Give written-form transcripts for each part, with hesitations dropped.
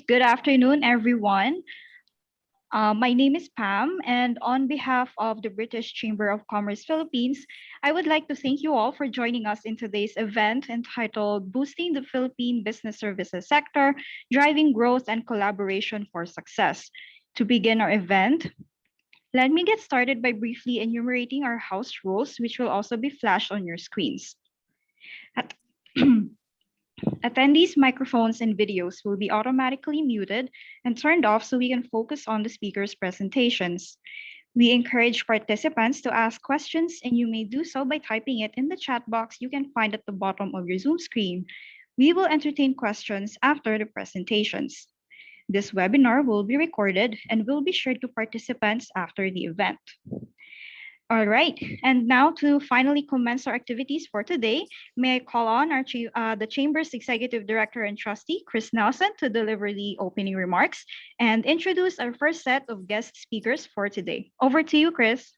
Good afternoon, everyone. My name is Pam, and on behalf of the British Chamber of Commerce Philippines, I would like to thank you all for joining us in today's event entitled Boosting the Philippine Business Services Sector, Driving Growth and Collaboration for Success. To begin our event, let me get started by briefly enumerating our house rules, which will also be flashed on your screens. At- Attendees' microphones and videos will be automatically muted and turned off so we can focus on the speakers' presentations. We encourage participants to ask questions, and you may do so by typing it in the chat box you can find at the bottom of your Zoom screen. We will entertain questions after the presentations. This webinar will be recorded and will be shared to participants after the event. All right, and now to finally commence our activities for today, may I call on the Chamber's Executive Director and Trustee, Chris Nelson, to deliver the opening remarks and introduce our first set of guest speakers for today. Over to you, Chris.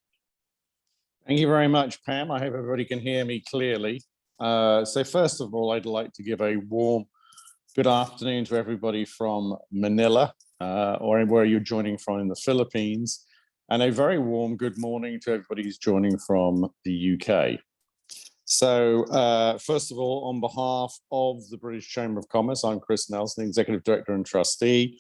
Thank you very much, Pam. I hope everybody can hear me clearly. So first of all, I'd like to give a warm good afternoon to everybody from Manila, or where you're joining from in the Philippines. And a very warm good morning to everybody who's joining from the UK. So first of all, on behalf of the British Chamber of Commerce, I'm Chris Nelson, Executive Director and Trustee,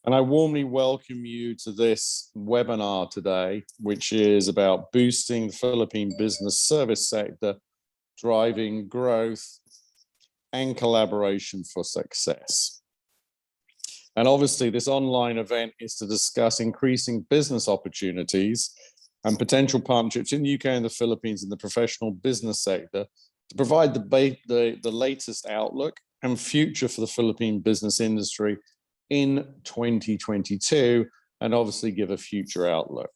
and I warmly welcome you to this webinar today, which is about boosting the Philippine business service sector, driving growth and collaboration for success. And obviously, this online event is to discuss increasing business opportunities and potential partnerships in the UK and the Philippines in the professional business sector to provide the latest outlook and future for the Philippine business industry in 2022, and obviously give a future outlook.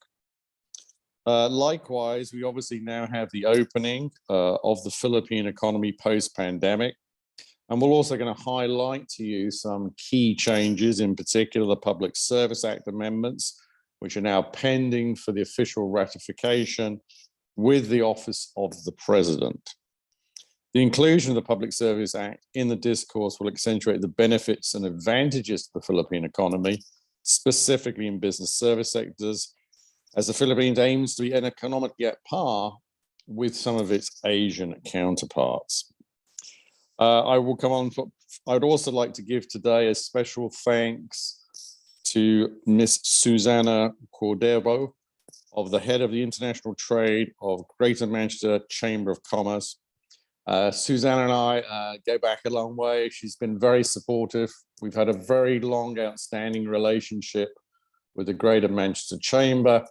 Likewise, we obviously now have the opening of the Philippine economy post-pandemic. And we're also going to highlight to you some key changes, in particular the Public Service Act amendments, which are now pending for the official ratification with the Office of the President. The inclusion of the Public Service Act in the discourse will accentuate the benefits and advantages to the Philippine economy, specifically in business service sectors, as the Philippines aims to be an economically at par with some of its Asian counterparts. I will come on. I'd also like to give today a special thanks to Miss Susanna Cordero, of the head of the International Trade of Greater Manchester Chamber of Commerce. Susanna and I go back a long way. She's been very supportive. We've had a very long, outstanding relationship with the Greater Manchester Chamber.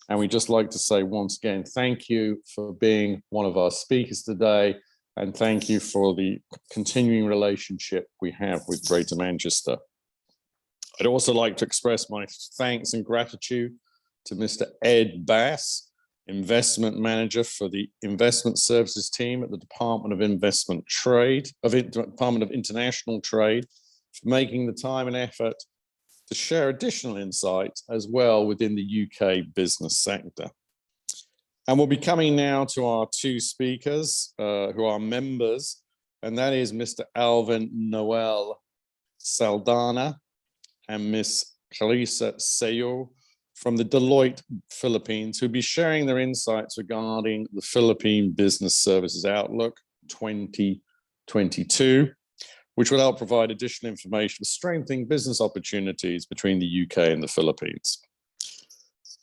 And we'd just like to say once again, thank you for being one of our speakers today. And thank you for the continuing relationship we have with Greater Manchester. I'd also like to express my thanks and gratitude to Mr. Ed Bass, Investment Manager for the Investment Services team at the Department of International Trade, for making the time and effort to share additional insights as well within the UK business sector. And we'll be coming now to our two speakers who are members, and that is Mr. Alvin Noel Saldana and Ms. Clarissa Seyo from the Deloitte Philippines, who'll be sharing their insights regarding the Philippine Business Services Outlook 2022, which will help provide additional information for strengthening business opportunities between the UK and the Philippines.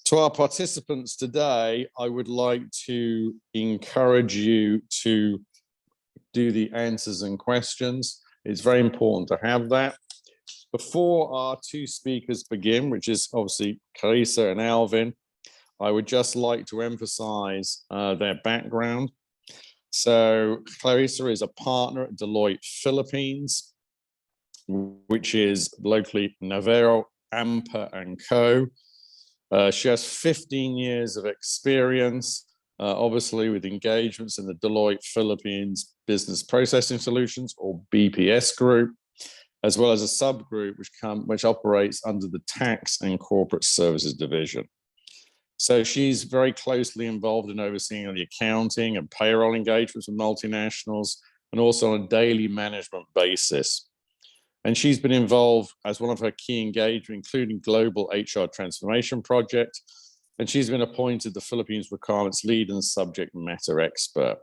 To our participants today, I would like to encourage you to do the answers and questions. It's very important to have that. Before our two speakers begin, which is obviously Clarissa and Alvin, I would just like to emphasize their background. So Clarissa is a partner at Deloitte Philippines, which is locally Navarro, Amper and Co. She has 15 years of experience, obviously with engagements in the Deloitte Philippines Business Processing Solutions, or BPS group, as well as a subgroup which operates under the Tax and Corporate Services Division. So she's very closely involved in overseeing the accounting and payroll engagements with multinationals, and also on a daily management basis. And she's been involved as one of her key engagements, including global HR transformation project. And she's been appointed the Philippines requirements lead and subject matter expert.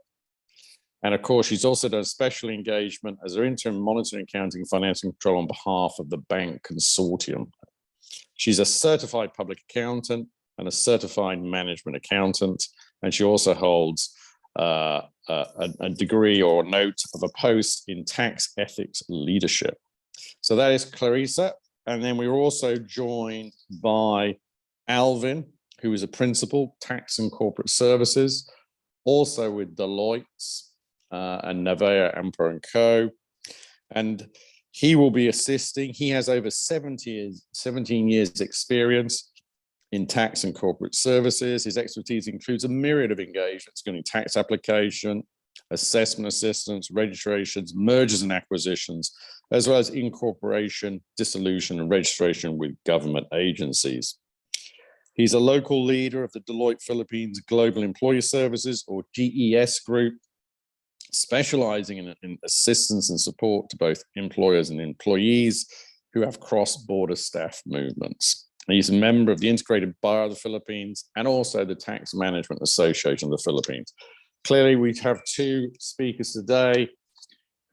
And of course, she's also done special engagement as her interim monitoring, accounting, financial control on behalf of the bank consortium. She's a certified public accountant and a certified management accountant. And she also holds a degree or a note of a post in tax ethics leadership. So that is Clarissa. And then we were also joined by Alvin, who is a principal, tax and corporate services, also with Deloitte and Nevea, Emperor & Co. And he will be assisting. He has over 17 years experience in tax and corporate services. His expertise includes a myriad of engagements, including tax application, assessment assistance, registrations, mergers and acquisitions, as well as incorporation, dissolution, and registration with government agencies. He's a local leader of the Deloitte Philippines Global Employee Services, or GES Group, specializing in assistance and support to both employers and employees who have cross-border staff movements. He's a member of the Integrated Bar of the Philippines and also the Tax Management Association of the Philippines. Clearly, we have two speakers today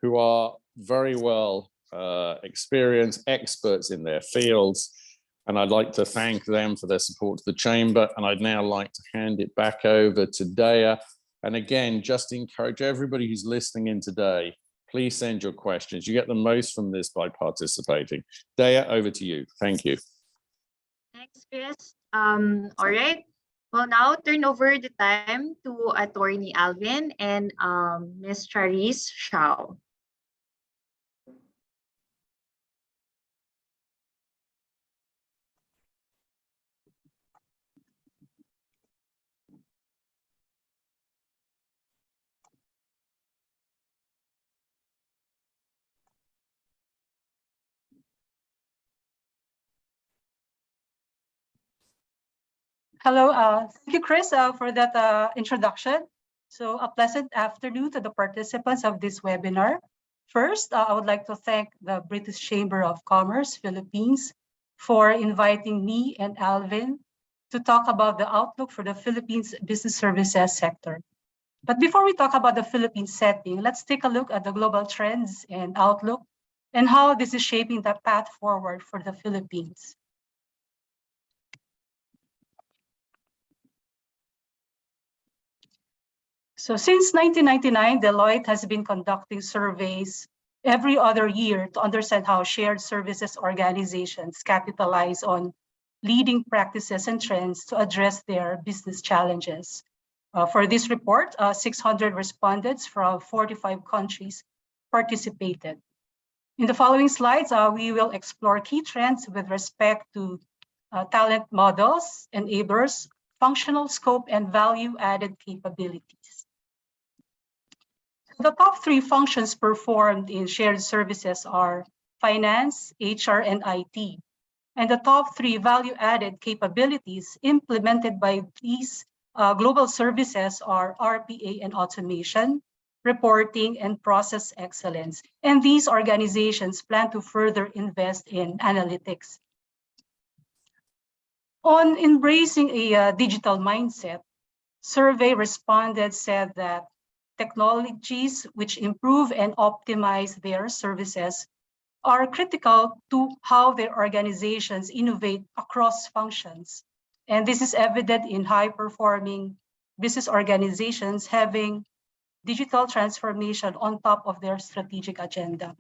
who are very well experienced experts in their fields. And I'd like to thank them for their support to the chamber. And I'd now like to hand it back over to Dea. And again, just encourage everybody who's listening in today, please send your questions. You get the most from this by participating. Dea, over to you. Thank you. Thanks, Chris. All right. We'll now turn over the time to Attorney Alvin and Ms. Charisse Shao. Hello, thank you, Chris, for that introduction. So a pleasant afternoon to the participants of this webinar. First, I would like to thank the British Chamber of Commerce, Philippines, for inviting me and Alvin to talk about the outlook for the Philippines business services sector. But before we talk about the Philippines setting, let's take a look at the global trends and outlook and how this is shaping the path forward for the Philippines. So since 1999, Deloitte has been conducting surveys every other year to understand how shared services organizations capitalize on leading practices and trends to address their business challenges. For this report, 600 respondents from 45 countries participated. In the following slides, we will explore key trends with respect to talent models, enablers, functional scope, and value-added capabilities. The top three functions performed in shared services are finance, HR, and IT. And the top three value-added capabilities implemented by these global services are RPA and automation, reporting, and process excellence. And these organizations plan to further invest in analytics. On embracing a digital mindset, survey respondents said that technologies which improve and optimize their services are critical to how their organizations innovate across functions. And this is evident in high-performing business organizations having digital transformation on top of their strategic agenda.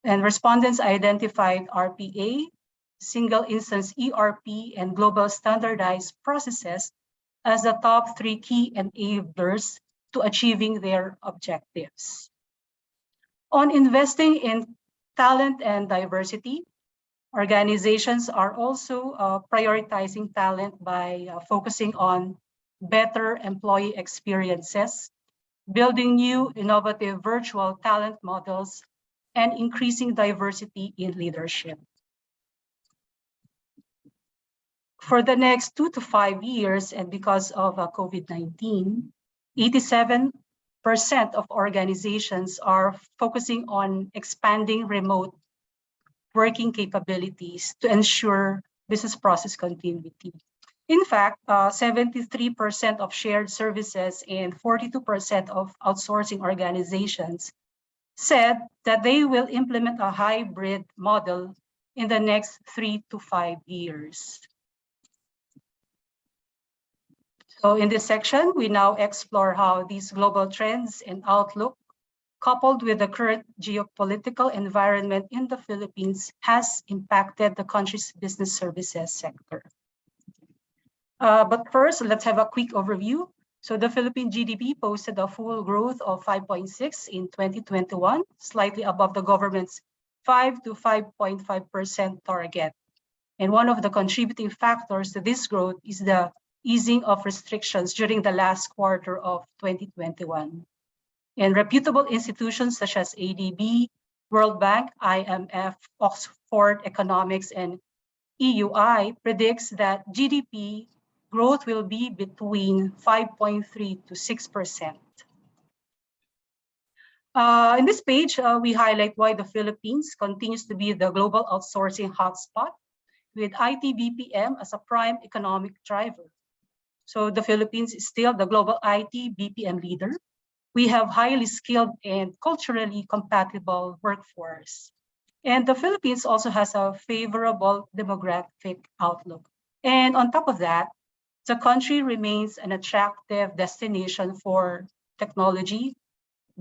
And respondents identified RPA, single instance ERP, and global standardized processes as the top three key enablers to achieving their objectives. On investing in talent and diversity, organizations are also prioritizing talent by focusing on better employee experiences, building new innovative virtual talent models, and increasing diversity in leadership. For the next 2 to 5 years, and because of COVID-19, 87% of organizations are focusing on expanding remote working capabilities to ensure business process continuity. In fact, 73% of shared services and 42% of outsourcing organizations said that they will implement a hybrid model in the next 3 to 5 years. So in this section, we now explore how these global trends and outlook, coupled with the current geopolitical environment in the Philippines, has impacted the country's business services sector. But first, let's have a quick overview. So the Philippine GDP posted a full growth of 5.6 in 2021, slightly above the government's 5 to 5.5% target. And one of the contributing factors to this growth is the easing of restrictions during the last quarter of 2021. And reputable institutions such as ADB, World Bank, IMF, Oxford Economics, and EUI predicts that GDP growth will be between 5.3 to 6%. In this page, we highlight why the Philippines continues to be the global outsourcing hotspot, with IT BPM as a prime economic driver. So the Philippines is still the global IT BPM leader. We have highly skilled and culturally compatible workforce. And the Philippines also has a favorable demographic outlook. And on top of that, the country remains an attractive destination for technology,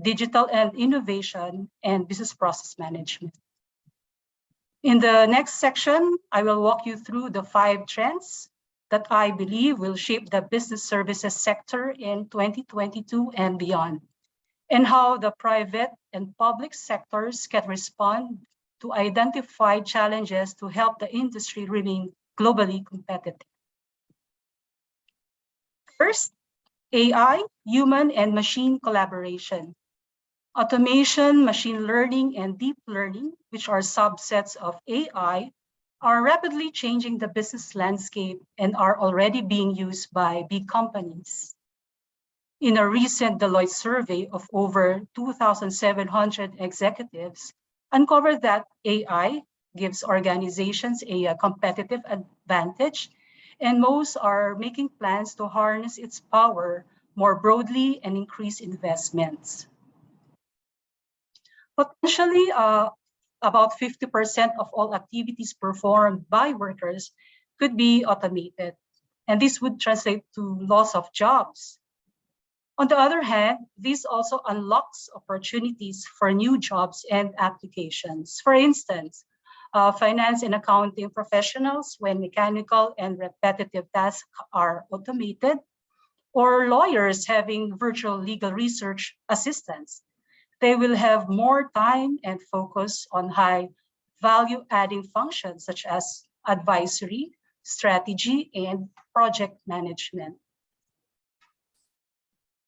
digital and innovation, and business process management. In the next section, I will walk you through the 5 trends that I believe will shape the business services sector in 2022 and beyond, and how the private and public sectors can respond to identified challenges to help the industry remain globally competitive. First, AI, human and machine collaboration. Automation, machine learning, and deep learning, which are subsets of AI, are rapidly changing the business landscape and are already being used by big companies. In a recent Deloitte survey of over 2,700 executives, uncovered that AI gives organizations a competitive advantage, and most are making plans to harness its power more broadly and increase investments. Potentially, about 50% of all activities performed by workers could be automated, and this would translate to loss of jobs. On the other hand, this also unlocks opportunities for new jobs and applications. For instance, finance and accounting professionals, when mechanical and repetitive tasks are automated, or lawyers having virtual legal research assistants, they will have more time and focus on high value adding functions such as advisory, strategy, and project management.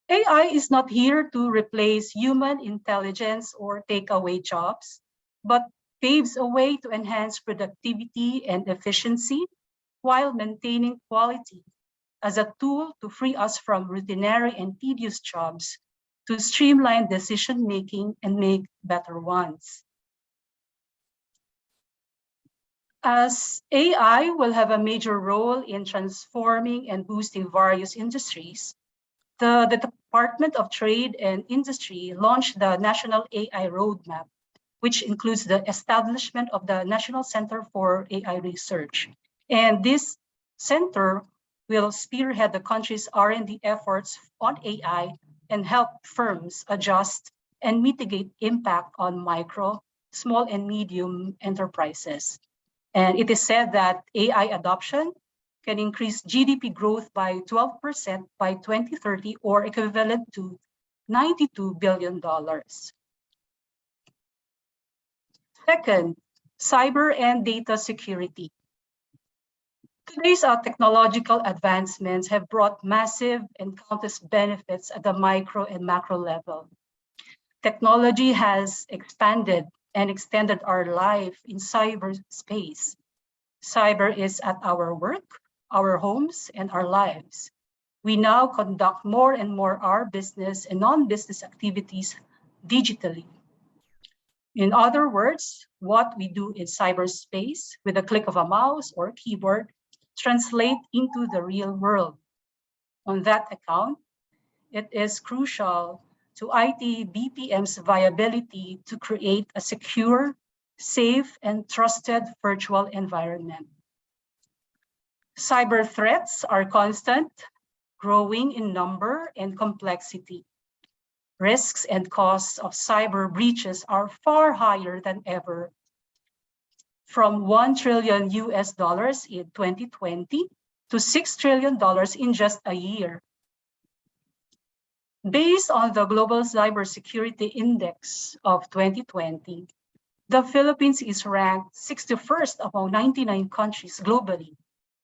AI is not here to replace human intelligence or take away jobs, but paves a way to enhance productivity and efficiency while maintaining quality as a tool to free us from routinary and tedious jobs, to streamline decision-making and make better ones. As AI will have a major role in transforming and boosting various industries, the Department of Trade and Industry launched the National AI Roadmap, which includes the establishment of the National Center for AI Research. And this center will spearhead the country's R&D efforts on AI and help firms adjust and mitigate impact on micro, small, and medium enterprises. And it is said that AI adoption can increase GDP growth by 12% by 2030, or equivalent to $92 billion. Second, cyber and data security. Today's technological advancements have brought massive and countless benefits at the micro and macro level. Technology has expanded and extended our life in cyberspace. Cyber is at our work, our homes, and our lives. we now conduct more and more our business and non-business activities digitally. In other words, what we do in cyberspace with a click of a mouse or keyboard translate into the real world. On that account, it is crucial to IT BPM's viability to create a secure, safe, and trusted virtual environment. Cyber threats are constant, growing in number and complexity. Risks and costs of cyber breaches are far higher than ever, from $1 trillion in 2020 to $6 trillion in just a year. Based on the Global Cybersecurity Index of 2020, the Philippines is ranked 61st among 99 countries globally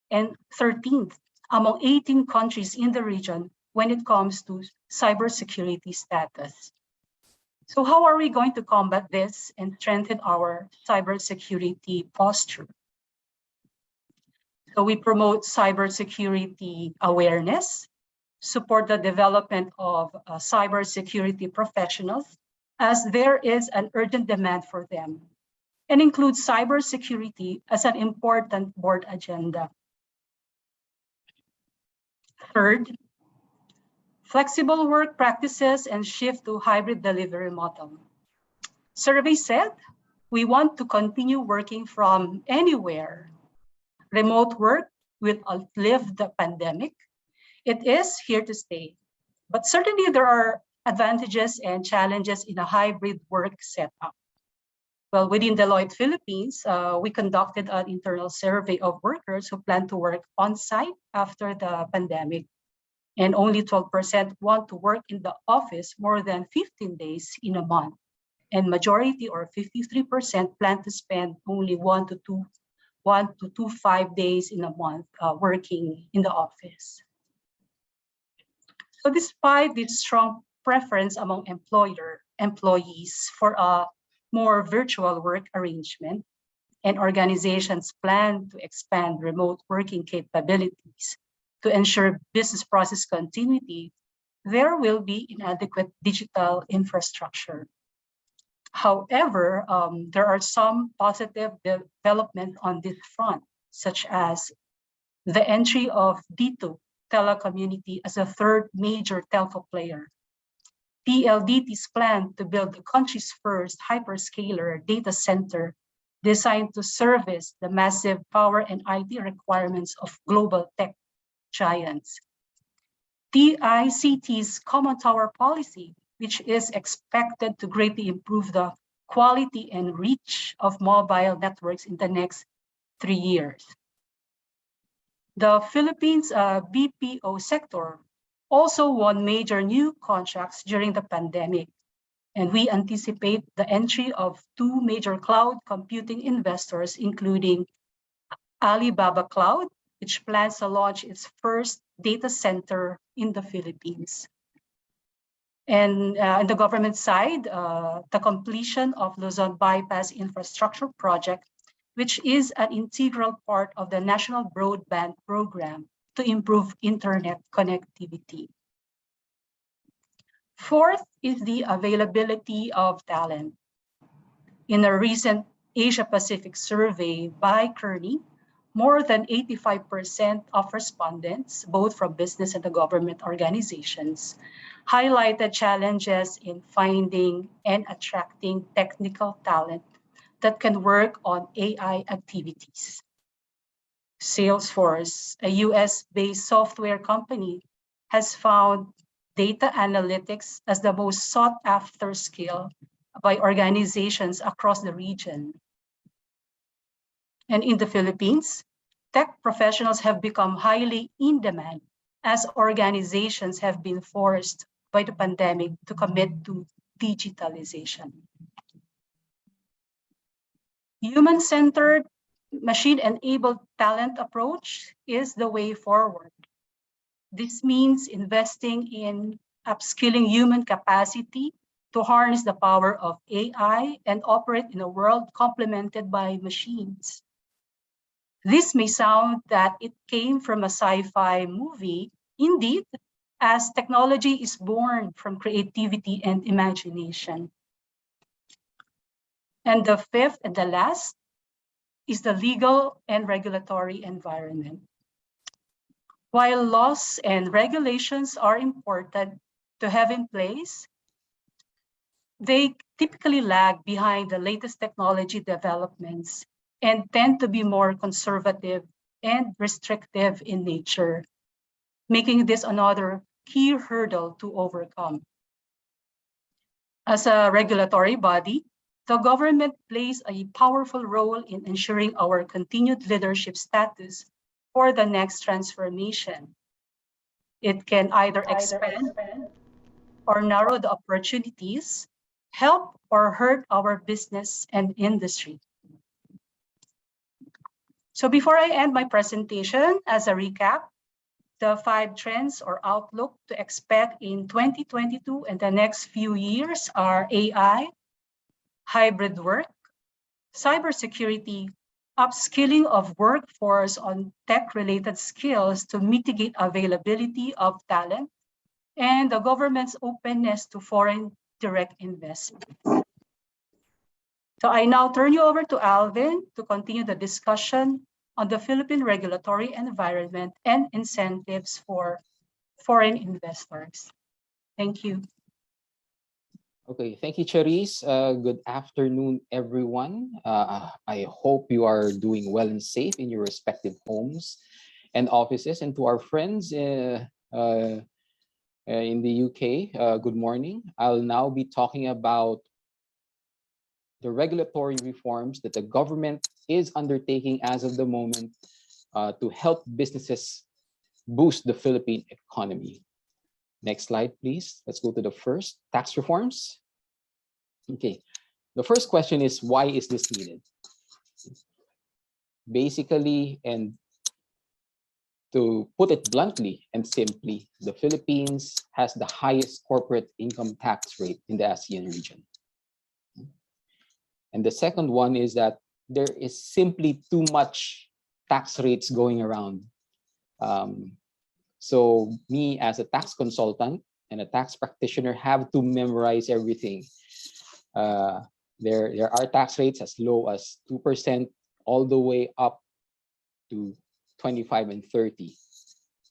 and 13th among 18 countries in the region when it comes to cybersecurity status. So how are we going to combat this and strengthen our cybersecurity posture? So we promote cybersecurity awareness, support the development of cybersecurity professionals, as there is an urgent demand for them, and include cybersecurity as an important board agenda. Third, flexible work practices and shift to hybrid delivery model. Survey said, we want to continue working from anywhere. Remote work will outlive the pandemic. It is here to stay, but certainly there are advantages and challenges in a hybrid work setup. Well, within Deloitte Philippines, we conducted an internal survey of workers who plan to work on-site after the pandemic, and only 12% want to work in the office more than 15 days in a month, and majority, or 53%, plan to spend only 1 to 5 days in a month working in the office. So despite this strong preference among employees for a more virtual work arrangement, and organizations plan to expand remote working capabilities to ensure business process continuity, there will be inadequate digital infrastructure. However, there are some positive development on this front, such as the entry of D2 Telecommunity as a third major telco player. PLDT's plan to build the country's first hyperscaler data center designed to service the massive power and IT requirements of global tech giants. DICT's common tower policy, which is expected to greatly improve the quality and reach of mobile networks in the next 3 years. The Philippines BPO sector also won major new contracts during the pandemic, and we anticipate the entry of 2 major cloud computing investors, including Alibaba Cloud, which plans to launch its first data center in the Philippines. And on the government side, the completion of Luzon Bypass Infrastructure Project, which is an integral part of the National Broadband Program to improve internet connectivity. Fourth is the availability of talent. In a recent Asia-Pacific survey by Kearney, more than 85% of respondents, both from business and the government organizations, highlighted challenges in finding and attracting technical talent that can work on AI activities. Salesforce, a US-based software company, has found data analytics as the most sought-after skill by organizations across the region. And in the Philippines, tech professionals have become highly in demand as organizations have been forced by the pandemic to commit to digitalization. Human-centered, machine-enabled talent approach is the way forward. This means investing in upskilling human capacity to harness the power of AI and operate in a world complemented by machines. This may sound that it came from a sci-fi movie, Indeed, as technology is born from creativity and imagination. And the fifth and the last is the legal and regulatory environment. While laws and regulations are important to have in place, they typically lag behind the latest technology developments and tend to be more conservative and restrictive in nature, making this another key hurdle to overcome. As a regulatory body, the government plays a powerful role in ensuring our continued leadership status for the next transformation. It can either expand or narrow the opportunities, help or hurt our business and industry. So before I end my presentation, as a recap, the 5 trends or outlook to expect in 2022 and the next few years are AI, hybrid work, cybersecurity, upskilling of workforce on tech-related skills to mitigate availability of talent, and the government's openness to foreign direct investment. So I now turn you over to Alvin to continue the discussion on the Philippine regulatory environment and incentives for foreign investors. Thank you. Okay, thank you, Charisse. Good afternoon, everyone. I hope you are doing well and safe in your respective homes and offices. And to our friends in the UK, good morning. I'll now be talking about the regulatory reforms that the government is undertaking as of the moment to help businesses boost the Philippine economy. Next slide, please. Let's go to the first, tax reforms. Okay, the first question is, why is this needed? Basically, and to put it bluntly and simply, the Philippines has the highest corporate income tax rate in the ASEAN region. And the second one is that there is simply too much tax rates going around. So me as a tax consultant and a tax practitioner have to memorize everything. There are tax rates as low as 2% all the way up to 25 and 30.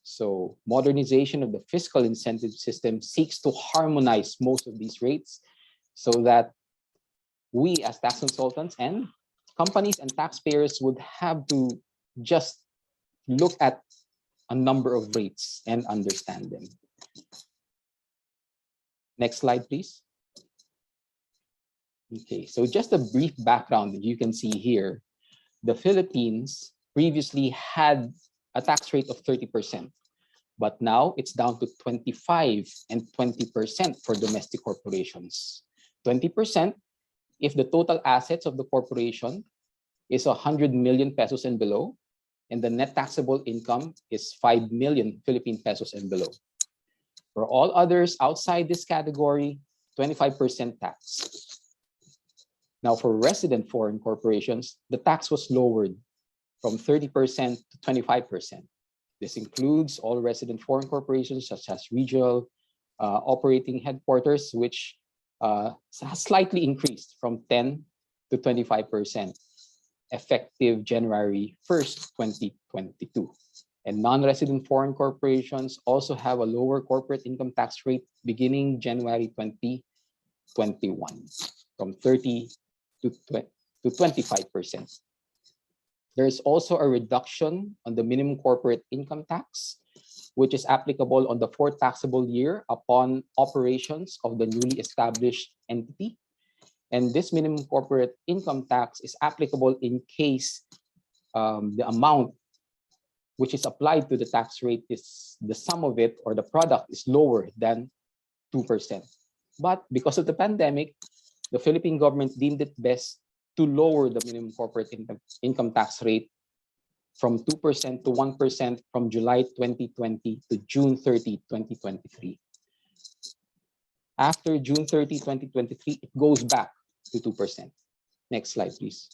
So modernization of the fiscal incentive system seeks to harmonize most of these rates so that we as tax consultants and companies and taxpayers would have to just look at a number of rates and understand them. Next slide, please. Okay, so just a brief background that you can see here. The Philippines previously had a tax rate of 30%, but now it's down to 25 and 20% for domestic corporations. 20% if the total assets of the corporation is 100 million pesos and below, and the net taxable income is 5 million Philippine pesos and below. For all others outside this category, 25% tax. Now for resident foreign corporations, the tax was lowered from 30% to 25%. This includes all resident foreign corporations such as regional operating headquarters, which has slightly increased from 10 to 25%, effective January 1st, 2022. And non-resident foreign corporations also have a lower corporate income tax rate beginning January 2021, from 30 to 25%. There's also a reduction on the minimum corporate income tax, which is applicable on the fourth taxable year upon operations of the newly established entity. And this minimum corporate income tax is applicable in case the amount which is applied to the tax rate is the sum of it or the product is lower than 2%. But because of the pandemic, the Philippine government deemed it best to lower the minimum corporate income tax rate from 2% to 1% from July 2020 to June 30, 2023. After June 30, 2023, it goes back to 2%. Next slide, please.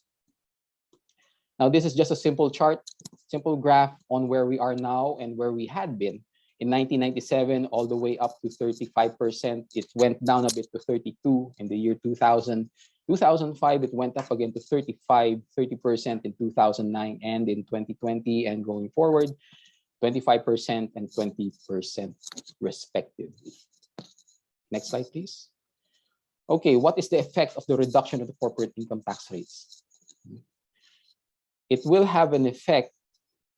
Now, this is just a simple chart, simple graph on where we are now and where we had been in 1997 all the way up to 35%. It went down a bit to 32 in the year 2000. 2005, it went up again to 30% in 2009 and in 2020, and going forward, 25% and 20% respectively. Next slide, please. Okay, what is the effect of the reduction of the corporate income tax rates? It will have an effect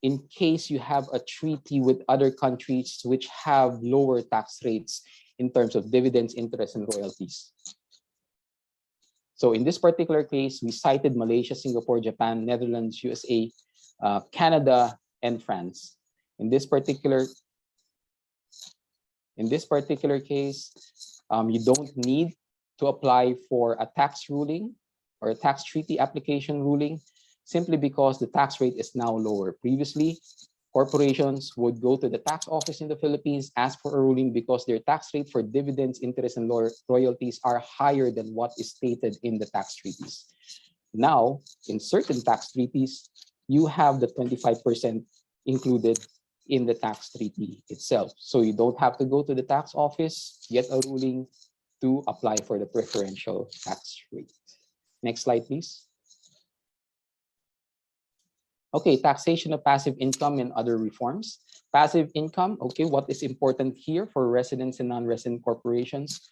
in case you have a treaty with other countries which have lower tax rates in terms of dividends, interest, and royalties. So in this particular case, we cited Malaysia, Singapore, Japan, Netherlands, USA, Canada, and France. In this particular case, you don't need to apply for a tax ruling or a tax treaty application ruling, simply because the tax rate is now lower. Previously, corporations would go to the tax office in the Philippines, ask for a ruling because their tax rate for dividends, interest, and royalties are higher than what is stated in the tax treaties. Now, in certain tax treaties, you have the 25% included in the tax treaty itself. So you don't have to go to the tax office, get a ruling to apply for the preferential tax rate. Next slide, please. Okay, taxation of passive income and other reforms. Passive income, okay, what is important here for residents and non-resident corporations?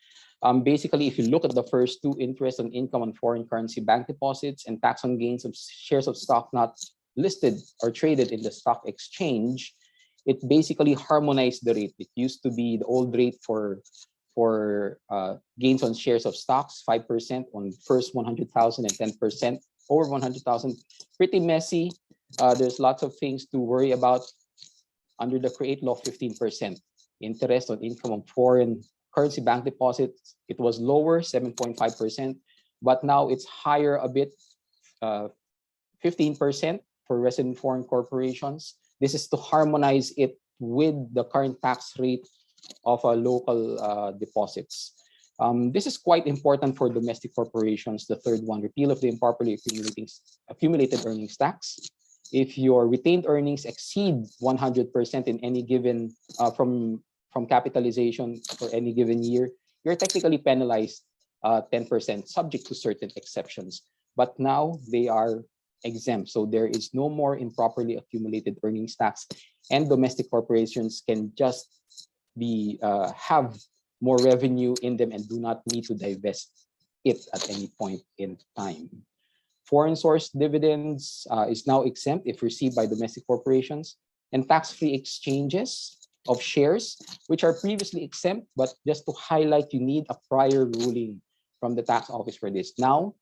Basically, if you look at the first two, interest on income on foreign currency bank deposits and tax on gains of shares of stock not listed or traded in the stock exchange, it basically harmonized the rate. It used to be the old rate for gains on shares of stocks, 5% on first 100,000 and 10% over 100,000. Pretty messy. There's lots of things to worry about. Under the CREATE law, 15%. Interest on income on foreign currency bank deposits, it was lower, 7.5%, but now it's higher a bit, 15% for resident foreign corporations. This is to harmonize it with the current tax rate of local deposits. This is quite important for domestic corporations. The third one, repeal of the improperly accumulated earnings tax. If your retained earnings exceed 100% in any given from capitalization for any given year, you're technically penalized 10%, subject to certain exceptions. But now they are exempt, so there is no more improperly accumulated earnings tax, and domestic corporations can just be have more revenue in them and do not need to divest it at any point in time. Foreign source dividends is now exempt if received by domestic corporations, and tax-free exchanges of shares, which are previously exempt, but just to highlight, you need a prior ruling from the tax office for this. Now,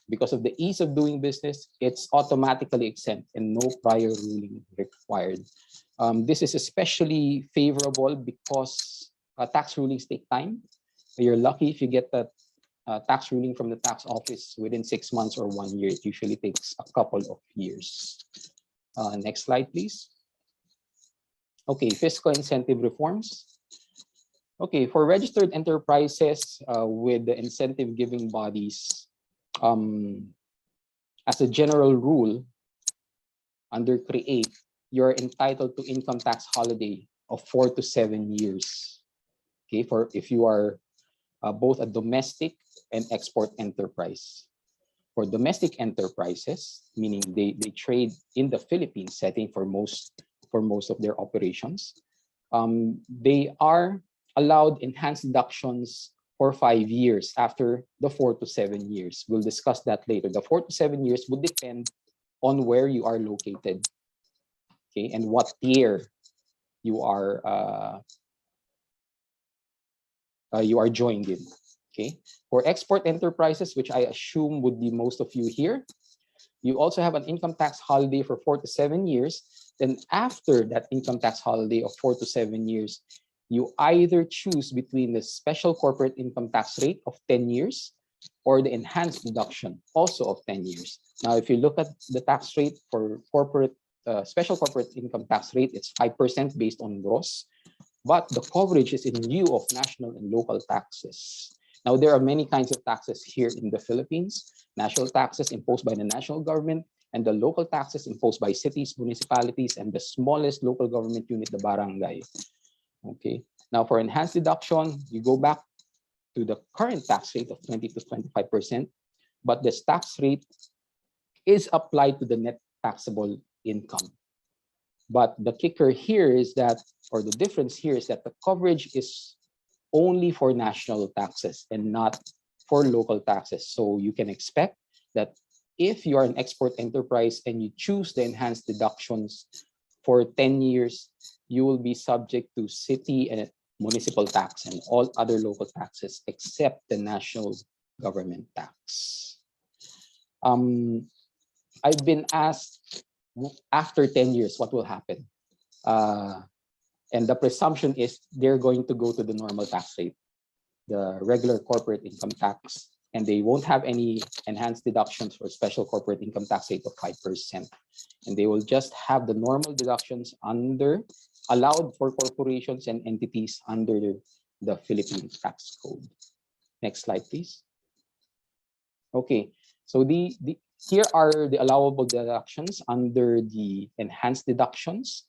because of the ease of doing business, it's automatically exempt and no prior ruling required. This is especially favorable because tax rulings take time. You're lucky if you get that tax ruling from the tax office within 6 months or 1 year. It usually takes a couple of years. Next slide, please. Okay, fiscal incentive reforms. Okay, for registered enterprises with the incentive giving bodies, as a general rule, under CREATE, you're entitled to income tax holiday of 4 to 7 years. Okay, for if you are both a domestic and export enterprise. For domestic enterprises, meaning they trade in the Philippines setting for most of their operations, they are allowed enhanced deductions for 5 years after the 4 to 7 years. We'll discuss that later. The 4 to 7 years would depend on where you are located, okay, and what tier you are joined in. Okay, for export enterprises, which I assume would be most of you here, you also have an income tax holiday for 4 to 7 years. Then after that income tax holiday of 4 to 7 years, you either choose between the special corporate income tax rate of 10 years or the enhanced deduction also of 10 years. Now, if you look at the tax rate for special corporate income tax rate, it's 5% based on gross, but the coverage is in lieu of national and local taxes. Now, there are many kinds of taxes here in the Philippines. National taxes imposed by the national government and the local taxes imposed by cities, municipalities, and the smallest local government unit, the barangay. Okay. Now for enhanced deduction, you go back to the current tax rate of 20 to 25%, but this tax rate is applied to the net taxable income. But the kicker here is that, or the difference here is that the coverage is only for national taxes and not for local taxes. So you can expect that if you are an export enterprise and you choose the enhanced deductions for 10 years, you will be subject to city and municipal tax and all other local taxes except the national government tax. I've been asked after 10 years, what will happen? And the presumption is they're going to go to the normal tax rate, the regular corporate income tax, and they won't have any enhanced deductions or special corporate income tax rate of 5%. And they will just have the normal deductions allowed for corporations and entities under the Philippine tax code. Next slide, please. Okay, so here are the allowable deductions under the enhanced deductions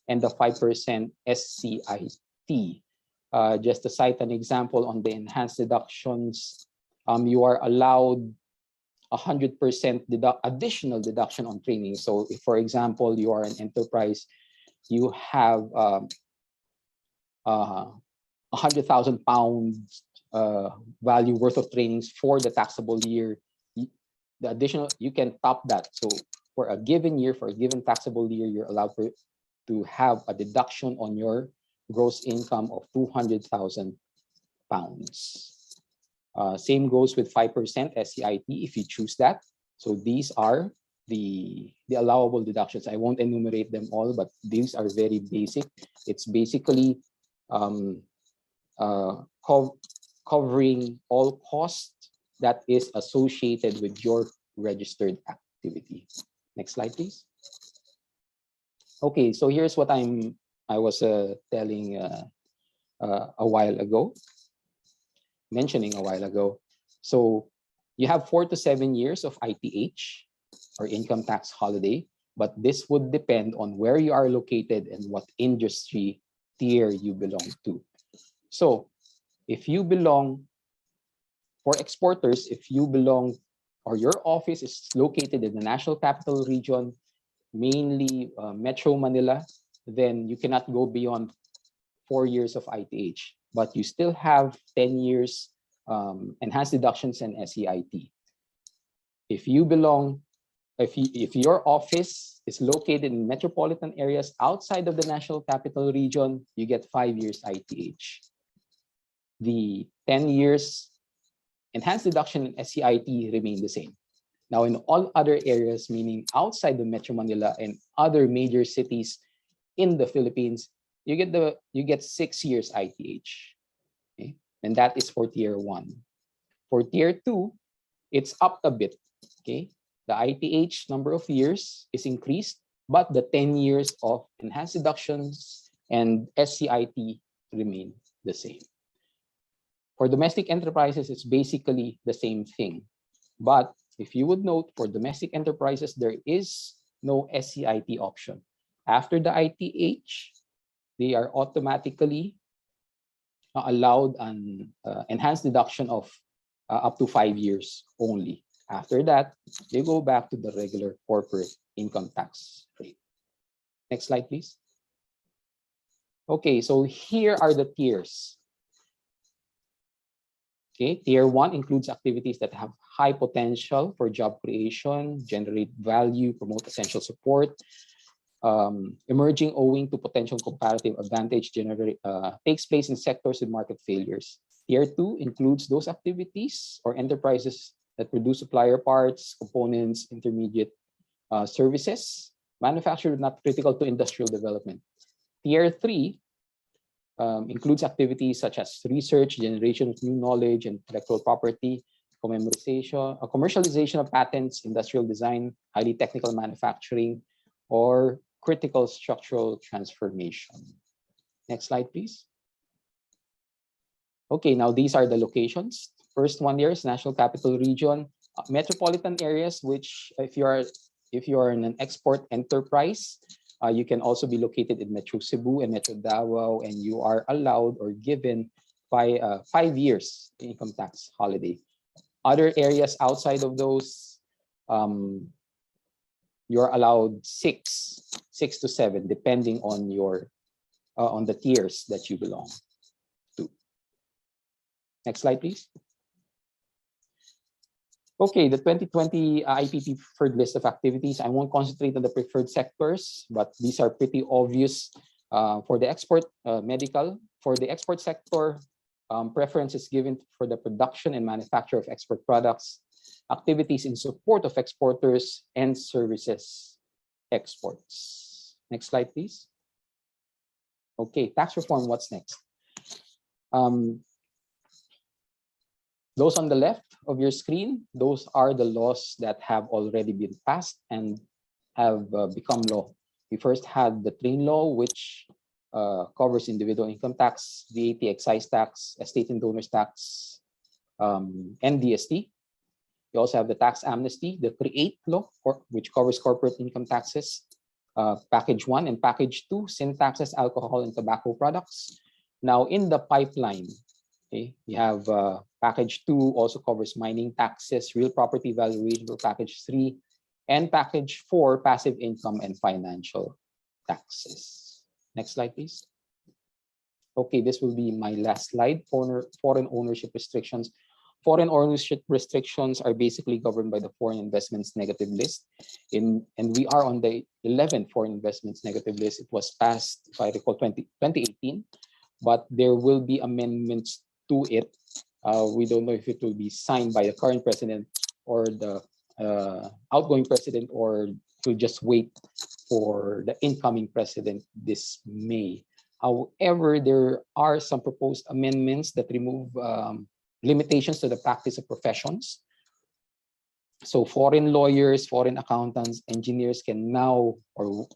and the 5% SCIT. Just to cite an example on the enhanced deductions, you are allowed 100% additional deduction on training. So if, for example, you are an enterprise, you have 100,000 pounds value worth of trainings for the taxable year. The additional, you can top that. So for a given year, for a given taxable year, you're allowed to have a deduction on your gross income of 200,000 pounds. Same goes with 5% SCIT if you choose that. So these are the allowable deductions. I won't enumerate them all, but these are very basic. It's basically covering all costs that is associated with your registered activity. Next slide, please. Okay, so here's what I was telling mentioning a while ago. So you have 4 to 7 years of ITH or income tax holiday, but this would depend on where you are located and what industry tier you belong to. So if you belong, for exporters, if you belong or your office is located in the National Capital Region, mainly Metro Manila, then you cannot go beyond 4 years of ITH, but you still have 10 years enhanced deductions and SEIT. If your office is located in metropolitan areas outside of the National Capital Region, you get 5 years ITH. The 10 years enhanced deduction and SEIT remain the same. Now, in all other areas, meaning outside the Metro Manila and other major cities in the Philippines, you get 6 years ITH. Okay? And that is for tier 1. For tier 2, it's up a bit. Okay, the ITH number of years is increased, but the 10 years of enhanced deductions and SCIT remain the same. For domestic enterprises, it's basically the same thing. But if you would note, for domestic enterprises, there is no SCIT option. After the ITH, they are automatically allowed an enhanced deduction of up to 5 years only. After that, they go back to the regular corporate income tax rate. Next slide, please. Okay, so here are the tiers. Okay, tier 1 includes activities that have high potential for job creation, generate value, promote essential support, emerging owing to potential comparative advantage takes place in sectors with market failures. Tier 2 includes those activities or enterprises that produce supplier parts, components, intermediate services, manufactured not critical to industrial development. Tier 3 includes activities such as research, generation of new knowledge and intellectual property, commercialization of patents, industrial design, highly technical manufacturing, or critical structural transformation. Next slide, please. Okay, now these are the locations. First one here is National Capital Region, metropolitan areas, which if you are in an export enterprise, You can also be located in Metro Cebu and Metro Davao, and you are allowed or given by 5 years income tax holiday. Other areas outside of those, you're allowed six to 7, depending on your on the tiers that you belong to. Next slide, please. Okay, the 2020 IPP preferred list of activities. I won't concentrate on the preferred sectors, but these are pretty obvious. For the export medical, for the export sector, preference is given for the production and manufacture of export products, activities in support of exporters, and services exports. Next slide, please. Okay, tax reform, what's next? Those on the left of your screen, those are the laws that have already been passed and have become law. We first had the train law, which covers individual income tax, VAT, excise tax, estate and donors tax, and DST. We also have the tax amnesty, the CREATE law, which covers corporate income taxes, package 1 and package 2, sin taxes, alcohol and tobacco products. Now in the pipeline, okay, we have package 2 also covers mining taxes, real property valuation for package 3, and package 4, passive income and financial taxes. Next slide, please. Okay, this will be my last slide. Foreign ownership restrictions. Foreign ownership restrictions are basically governed by the Foreign Investments Negative List. And we are on the 11th Foreign Investments Negative List. It was passed, if I recall, 2018, but there will be amendments to it. We don't know if it will be signed by the current president or the outgoing president, or to just wait for the incoming president this May. However, there are some proposed amendments that remove limitations to the practice of professions. So foreign lawyers, foreign accountants, engineers can now or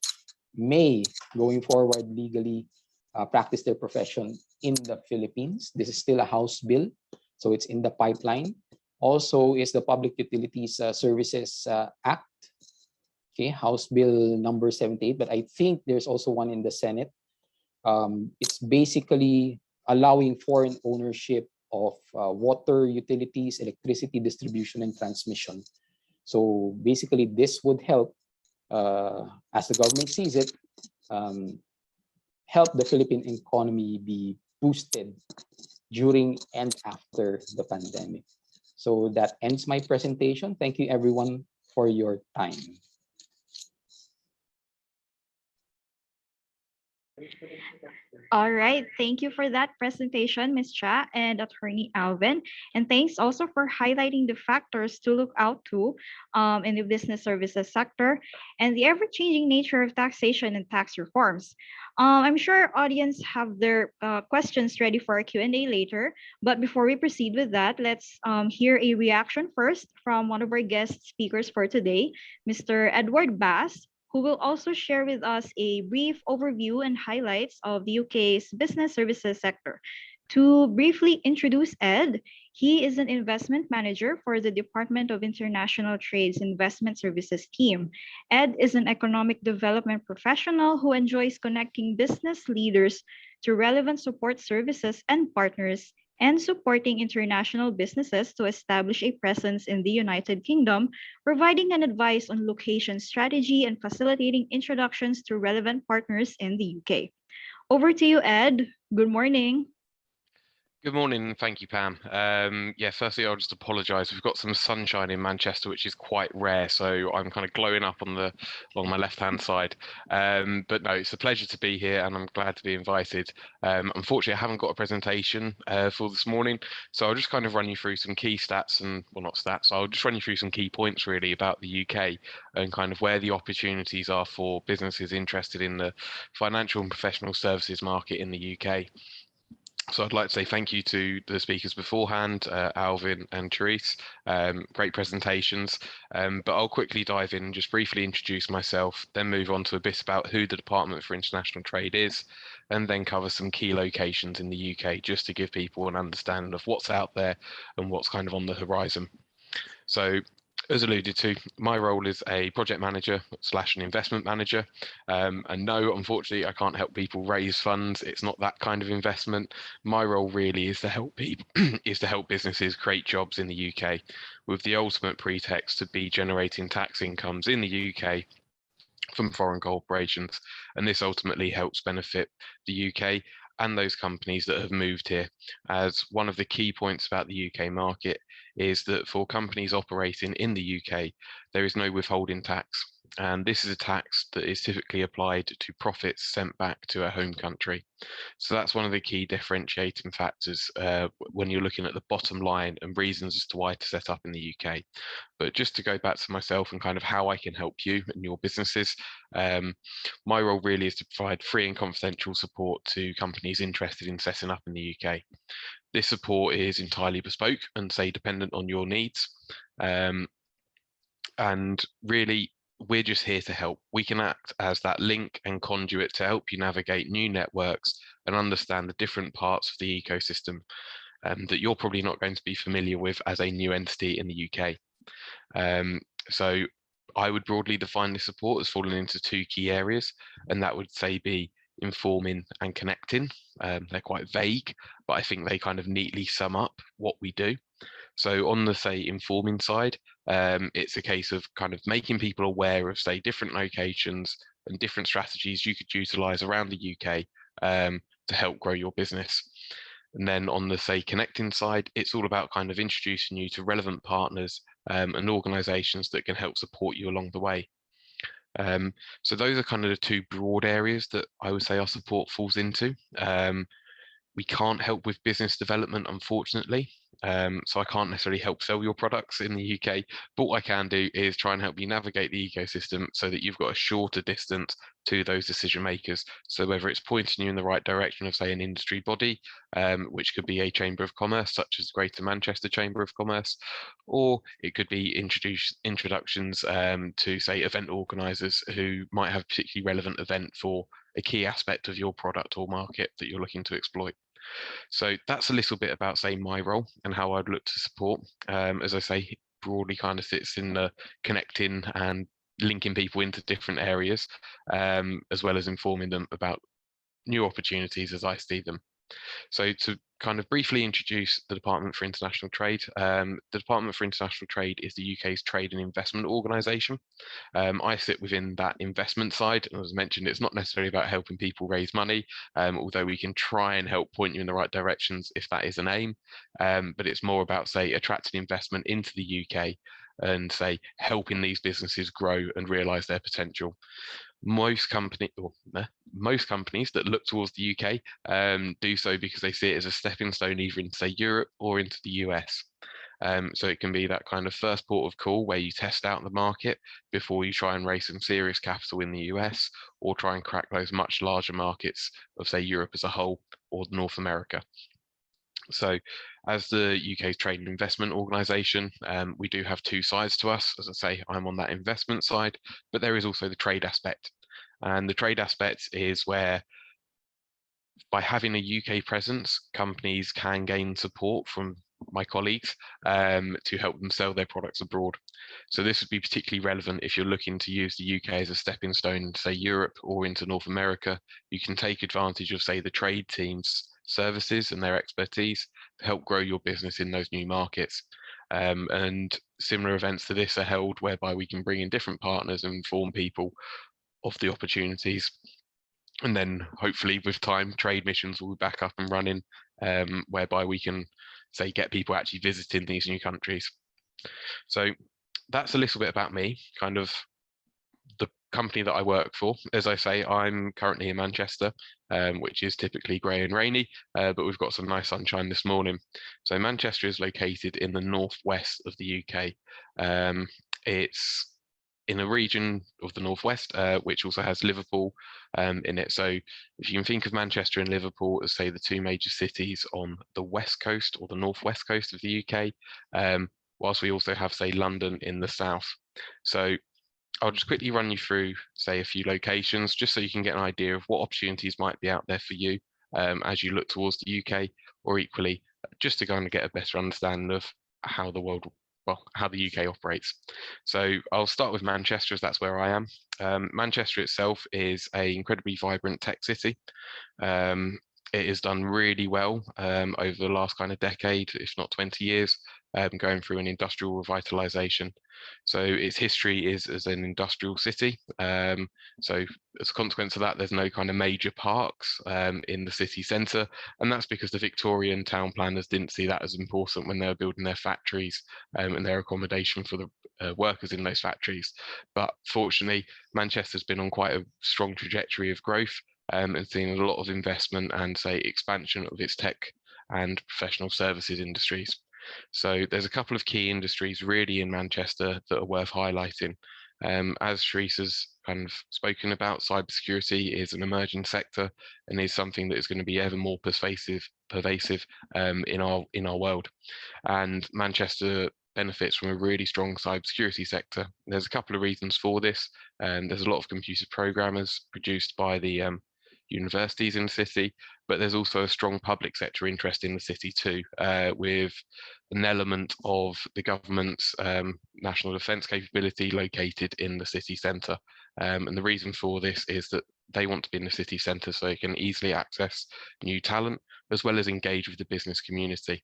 may, going forward legally, practice their profession in the Philippines. This is still a House bill, so it's in the pipeline. Also is the Public Utilities Services Act, okay, House Bill number 78, but I think there's also one in the Senate. It's basically allowing foreign ownership of water utilities, electricity distribution, and transmission. So basically this would help, as the government sees it, help the Philippine economy be boosted during and after the pandemic. So that ends my presentation. Thank you everyone for your time. All right, thank you for that presentation, Ms. Cha and Attorney Alvin. And thanks also for highlighting the factors to look out to in the business services sector and the ever-changing nature of taxation and tax reforms. I'm sure our audience have their questions ready for our Q&A later. But before we proceed with that, let's hear a reaction first from one of our guest speakers for today, Mr. Edward Bass, who will also share with us a brief overview and highlights of the UK's business services sector. To briefly introduce Ed, he is an investment manager for the Department of International Trade's Investment Services team. Ed is an economic development professional who enjoys connecting business leaders to relevant support services and partners and supporting international businesses to establish a presence in the United Kingdom, providing an advice on location strategy and facilitating introductions to relevant partners in the UK. Over to you, Ed. Good morning. Good morning, thank you, Pam. Yeah, firstly, I'll just apologise. We've got some sunshine in Manchester, which is quite rare, so I'm kind of glowing up on along my left-hand side. But no, it's a pleasure to be here, and I'm glad to be invited. Unfortunately, I haven't got a presentation for this morning, so I'll just kind of run you through some key stats and, well, not stats. I'll just run you through some key points really about the UK and kind of where the opportunities are for businesses interested in the financial and professional services market in the UK. So I'd like to say thank you to the speakers beforehand, Alvin and Therese. Great presentations, but I'll quickly dive in and just briefly introduce myself, then move on to a bit about who the Department for International Trade is, and then cover some key locations in the UK just to give people an understanding of what's out there and what's kind of on the horizon. So As alluded to, my role is a project manager / an investment manager. And no, unfortunately, I can't help people raise funds. It's not that kind of investment. My role really is to help people, is to help businesses create jobs in the UK, with the ultimate pretext to be generating tax incomes in the UK from foreign corporations. And this ultimately helps benefit the UK and those companies that have moved here, as one of the key points about the UK market is that for companies operating in the UK, there is no withholding tax. And this is a tax that is typically applied to profits sent back to a home country. So that's one of the key differentiating factors when you're looking at the bottom line and reasons as to why to set up in the UK. But just to go back to myself and kind of how I can help you and your businesses, my role really is to provide free and confidential support to companies interested in setting up in the UK. This support is entirely bespoke and say dependent on your needs. And really, we're just here to help. We can act as that link and conduit to help you navigate new networks and understand the different parts of the ecosystem that you're probably not going to be familiar with as a new entity in the UK. So I would broadly define this support as falling into two key areas, and that would say be informing and connecting. They're quite vague, but I think they kind of neatly sum up what we do. So on the, say, informing side, it's a case of kind of making people aware of, say, different locations and different strategies you could utilize around the UK to help grow your business. And then on the, say, connecting side, it's all about kind of introducing you to relevant partners and organizations that can help support you along the way. So those are kind of the two broad areas that I would say our support falls into. We can't help with business development, unfortunately. So I can't necessarily help sell your products in the UK, but what I can do is try and help you navigate the ecosystem so that you've got a shorter distance to those decision makers. So whether it's pointing you in the right direction of, say, an industry body, which could be a Chamber of Commerce, such as Greater Manchester Chamber of Commerce, or it could be introductions to, say, event organisers who might have a particularly relevant event for a key aspect of your product or market that you're looking to exploit. So that's a little bit about, say, my role and how I'd look to support. As I say, broadly kind of sits in the connecting and linking people into different areas, as well as informing them about new opportunities as I see them. So to kind of briefly introduce the Department for International Trade, the Department for International Trade is the UK's trade and investment organisation. I sit within that investment side, and as mentioned, it's not necessarily about helping people raise money, although we can try and help point you in the right directions if that is an aim, but it's more about, say, attracting investment into the UK and, say, helping these businesses grow and realise their potential. Most companies that look towards the UK do so because they see it as a stepping stone either into, say, Europe or into the US. So it can be that kind of first port of call where you test out the market before you try and raise some serious capital in the US or try and crack those much larger markets of, say, Europe as a whole or North America. So as the UK's trade and investment organisation, we do have two sides to us. As I say, I'm on that investment side, but there is also the trade aspect. And the trade aspect is where, by having a UK presence, companies can gain support from my colleagues to help them sell their products abroad. So this would be particularly relevant if you're looking to use the UK as a stepping stone into, say, Europe or into North America. You can take advantage of, say, the trade teams' services and their expertise to help grow your business in those new markets. And similar events to this are held whereby we can bring in different partners and inform people of the opportunities. And then hopefully with time, trade missions will be back up and running, whereby we can, say, get people actually visiting these new countries. So that's a little bit about me, kind of the company that I work for. As I say, I'm currently in Manchester, which is typically grey and rainy, but we've got some nice sunshine this morning. So Manchester is located in the northwest of the UK. It's in a region of the northwest, which also has Liverpool in it. So if you can think of Manchester and Liverpool as, say, the two major cities on the west coast or the northwest coast of the UK, whilst we also have, say, London in the south. So I'll just quickly run you through, say, a few locations, just so you can get an idea of what opportunities might be out there for you as you look towards the UK, or equally, just to kind of get a better understanding of how the world well, how the UK operates. So I'll start with Manchester, as that's where I am. Manchester itself is an incredibly vibrant tech city. It has done really well over the last kind of decade, if not 20 years, going through an industrial revitalization. So its history is as an industrial city. So as a consequence of that, there's no kind of major parks in the city centre. And that's because the Victorian town planners didn't see that as important when they were building their factories and their accommodation for the workers in those factories. But fortunately, Manchester's been on quite a strong trajectory of growth and seen a lot of investment and, say, expansion of its tech and professional services industries. So there's a couple of key industries really in Manchester that are worth highlighting. As Shrees has kind of spoken about, cybersecurity is an emerging sector and is something that is going to be ever more pervasive in our world. And Manchester benefits from a really strong cybersecurity sector. There's a couple of reasons for this. There's a lot of computer programmers produced by the universities in the city, but there's also a strong public sector interest in the city too, with an element of the government's national defence capability located in the city centre. And the reason for this is that they want to be in the city centre so they can easily access new talent as well as engage with the business community.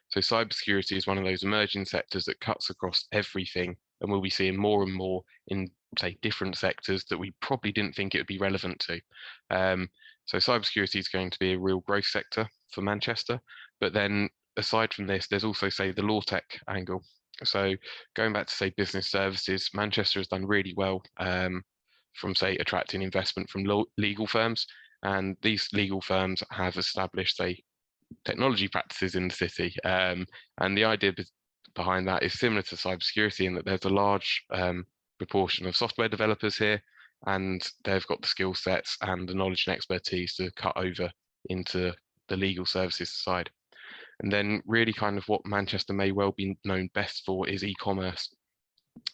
So cybersecurity is one of those emerging sectors that cuts across everything, and we'll be seeing more and more in, say, different sectors that we probably didn't think it would be relevant to. So cybersecurity is going to be a real growth sector for Manchester. But then aside from this, there's also, say, the law tech angle. So going back to, say, business services, Manchester has done really well from, say, attracting investment from legal firms. And these legal firms have established, say, technology practices in the city. And the idea behind that is similar to cybersecurity in that there's a large proportion of software developers here, and they've got the skill sets and the knowledge and expertise to cut over into the legal services side. And then really kind of what Manchester may well be known best for is e-commerce.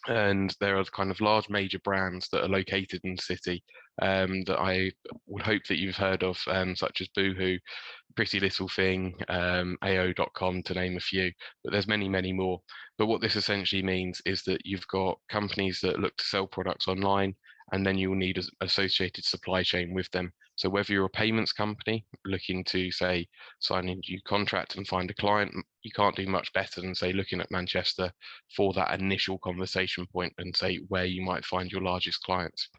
And there are kind of large major brands that are located in the city that I would hope that you've heard of, such as Boohoo, Pretty Little Thing, AO.com, to name a few, but there's many, many more. But what this essentially means is that you've got companies that look to sell products online, and then you'll need an associated supply chain with them. So whether you're a payments company looking to, say, sign a new contract and find a client, you can't do much better than, say, looking at Manchester for that initial conversation point and, say, where you might find your largest clients.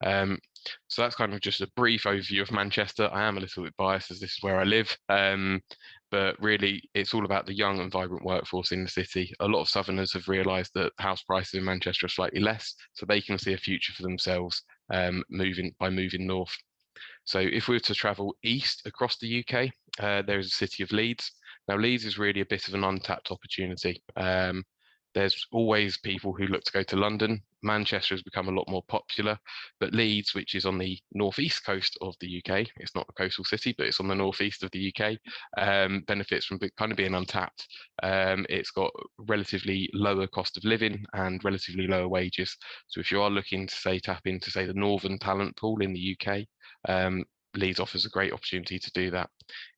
So that's kind of just a brief overview of Manchester. I am a little bit biased as this is where I live, but really it's all about the young and vibrant workforce in the city. A lot of Southerners have realised that house prices in Manchester are slightly less, so they can see a future for themselves moving north. So if we were to travel east across the UK, there is a city of Leeds. Now Leeds is really a bit of an untapped opportunity. There's always people who look to go to London. Manchester has become a lot more popular, but Leeds, which is on the northeast coast of the UK, it's not a coastal city, but it's on the northeast of the UK, benefits from kind of being untapped. It's got relatively lower cost of living and relatively lower wages. So if you are looking to, say, tap into, say, the northern talent pool in the UK, Leeds offers a great opportunity to do that.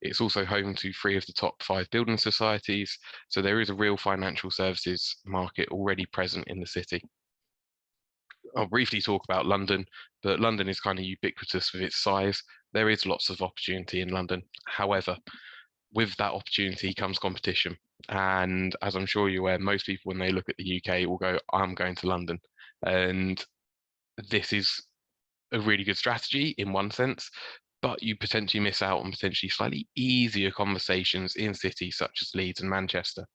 It's also home to 3 of the top 5 building societies, so there is a real financial services market already present in the city. I'll briefly talk about London, but London is kind of ubiquitous with its size. There is lots of opportunity in London. However, with that opportunity comes competition. And as I'm sure you're aware, most people, when they look at the UK, will go, I'm going to London. And this is a really good strategy in one sense, but you potentially miss out on potentially slightly easier conversations in cities such as Leeds and Manchester.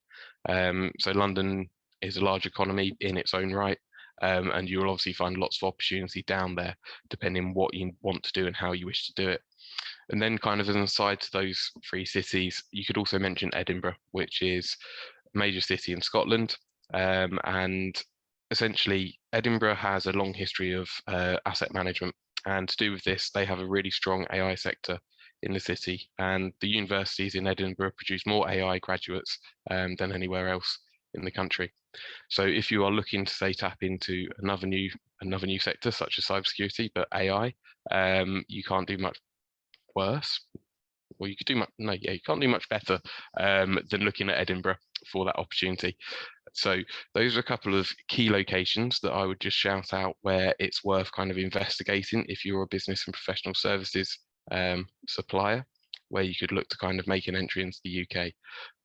So London is a large economy in its own right, and you will obviously find lots of opportunity down there, depending on what you want to do and how you wish to do it. And then kind of as an aside to those 3 cities, you could also mention Edinburgh, which is a major city in Scotland. And essentially, Edinburgh has a long history of asset management. And to do with this, they have a really strong AI sector in the city. And the universities in Edinburgh produce more AI graduates than anywhere else in the country. So if you are looking to, say, tap into another new sector such as cybersecurity, but AI, you can't do much worse. well, you could do much, no, yeah, you can't do much better than looking at Edinburgh for that opportunity. So those are a couple of key locations that I would just shout out where it's worth kind of investigating if you're a business and professional services supplier, where you could look to kind of make an entry into the UK.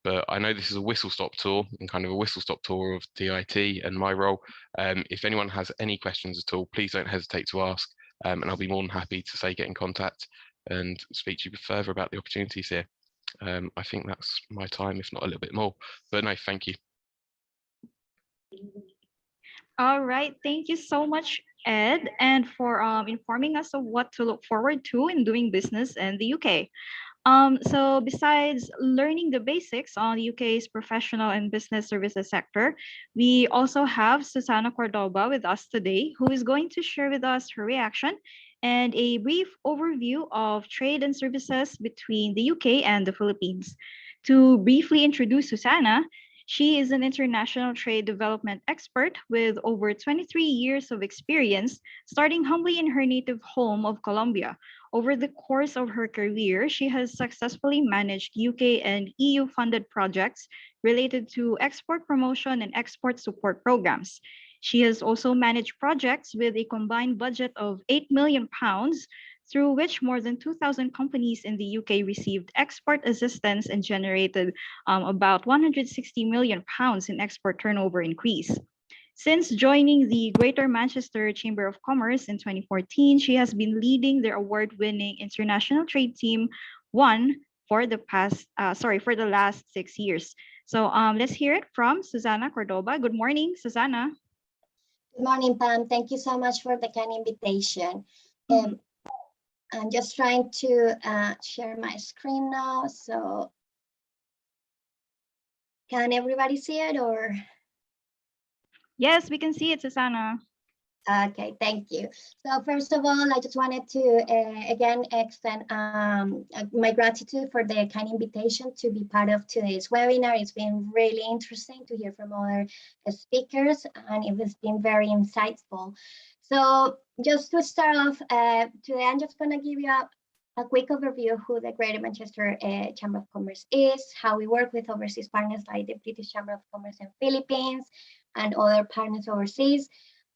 But I know this is a whistle-stop tour and kind of a whistle-stop tour of DIT and my role. If anyone has any questions at all, please don't hesitate to ask, and I'll be more than happy to say get in contact and speak to you further about the opportunities here. I think that's my time, if not a little bit more. But no, thank you. All right, thank you so much, Ed, and for informing us of what to look forward to in doing business in the UK. So besides learning the basics on the UK's professional and business services sector, we also have Susana Cordoba with us today, who is going to share with us her reaction and a brief overview of trade and services between the UK and the Philippines. To briefly introduce Susana, she is an international trade development expert with over 23 years of experience, starting humbly in her native home of Colombia. Over the course of her career, she has successfully managed UK and EU funded projects related to export promotion and export support programs. She has also managed projects with a combined budget of £8 million, through which more than 2,000 companies in the UK received export assistance and generated about £160 million in export turnover increase. Since joining the Greater Manchester Chamber of Commerce in 2014, she has been leading their award-winning International Trade Team 1 for the last 6 years. So let's hear it from Susana Cordoba. Good morning, Susana. Good morning, Pam. Thank you so much for the kind invitation. I'm just trying to share my screen now. So can everybody see it or? Yes, we can see it, Susana. Okay, thank you. So first of all, I just wanted to again extend my gratitude for the kind invitation to be part of today's webinar. It's been really interesting to hear from other speakers, and it has been very insightful. So just to start off, today I'm just going to give you a quick overview of who the Greater Manchester Chamber of Commerce is, how we work with overseas partners like the British Chamber of Commerce in Philippines and other partners overseas,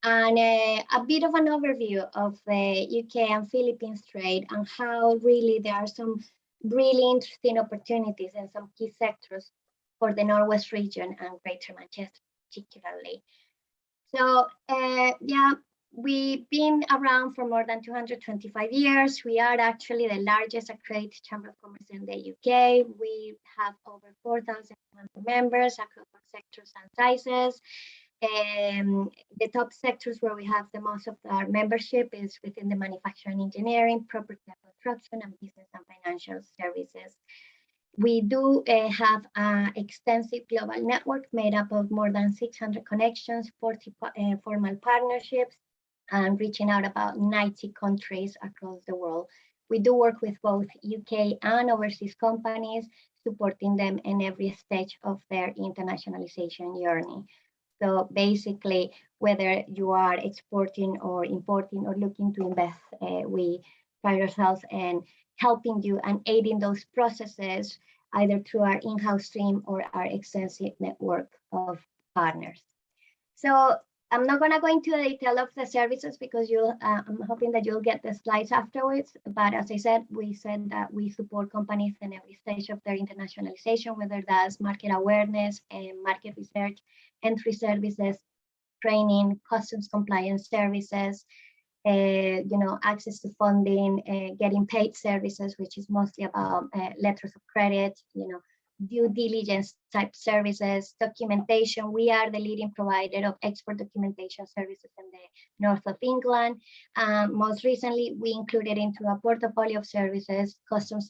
and a bit of an overview of the UK and Philippines trade and how really there are some really interesting opportunities in some key sectors for the Northwest region and Greater Manchester particularly. So yeah, we've been around for more than 225 years. We are actually the largest accredited Chamber of Commerce in the UK. We have over 4,000 members across sectors and sizes. The top sectors where we have the most of our membership is within the manufacturing, engineering, property and construction, and business and financial services. We do have an extensive global network made up of more than 600 connections, 40 formal partnerships, and reaching out about 90 countries across the world. We do work with both UK and overseas companies, supporting them in every stage of their internationalization journey. So basically, whether you are exporting or importing or looking to invest, we pride ourselves in helping you and aiding those processes, either through our in-house team or our extensive network of partners. So I'm not going to go into the detail of the services because I'm hoping that you'll get the slides afterwards. But as I said, we said that we support companies in every stage of their internationalization, whether that's market awareness and market research, entry services, training, customs compliance services, access to funding, getting paid services, which is mostly about letters of credit, due diligence type services, documentation. We are the leading provider of export documentation services in the north of England. Most recently, we included into a portfolio of services, customs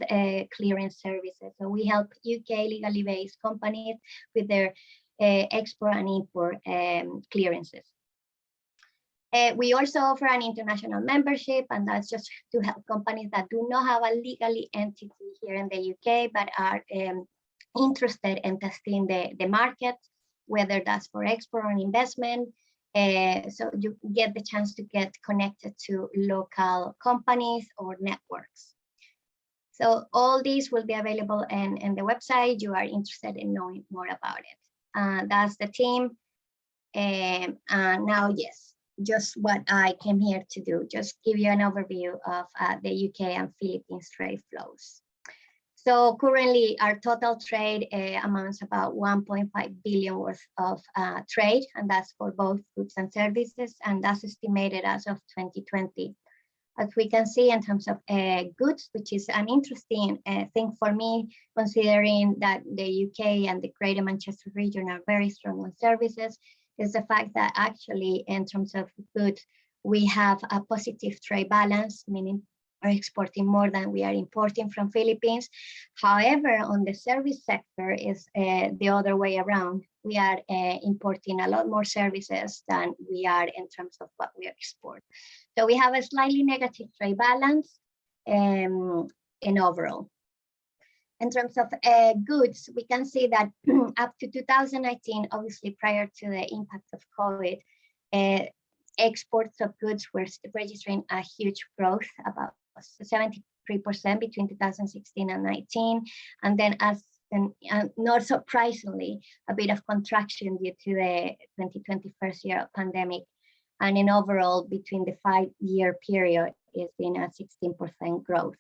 clearance services. So we help UK legally based companies with their export and import clearances. We also offer an international membership, and that's just to help companies that do not have a legally entity here in the UK, but are interested in testing the market, whether that's for export or investment. So you get the chance to get connected to local companies or networks. So all these will be available in the website. You are interested in knowing more about it. That's the team. And now, yes, just what I came here to do, just give you an overview of the UK and Philippines trade flows. So currently our total trade amounts about 1.5 billion worth of trade, and that's for both goods and services, and that's estimated as of 2020. As we can see in terms of goods, which is an interesting thing for me, considering that the UK and the Greater Manchester region are very strong on services, is the fact that actually in terms of goods, we have a positive trade balance, meaning we're exporting more than we are importing from Philippines. However, on the service sector is the other way around. We are importing a lot more services than we are in terms of what we export. So we have a slightly negative trade balance in overall. In terms of goods, we can see that up to 2019, obviously prior to the impact of COVID, exports of goods were registering a huge growth, about 73% between 2016 and 19. And then not surprisingly, a bit of contraction due to the 2020 first year of pandemic. And in overall, between the 5-year period, it's been a 16% growth.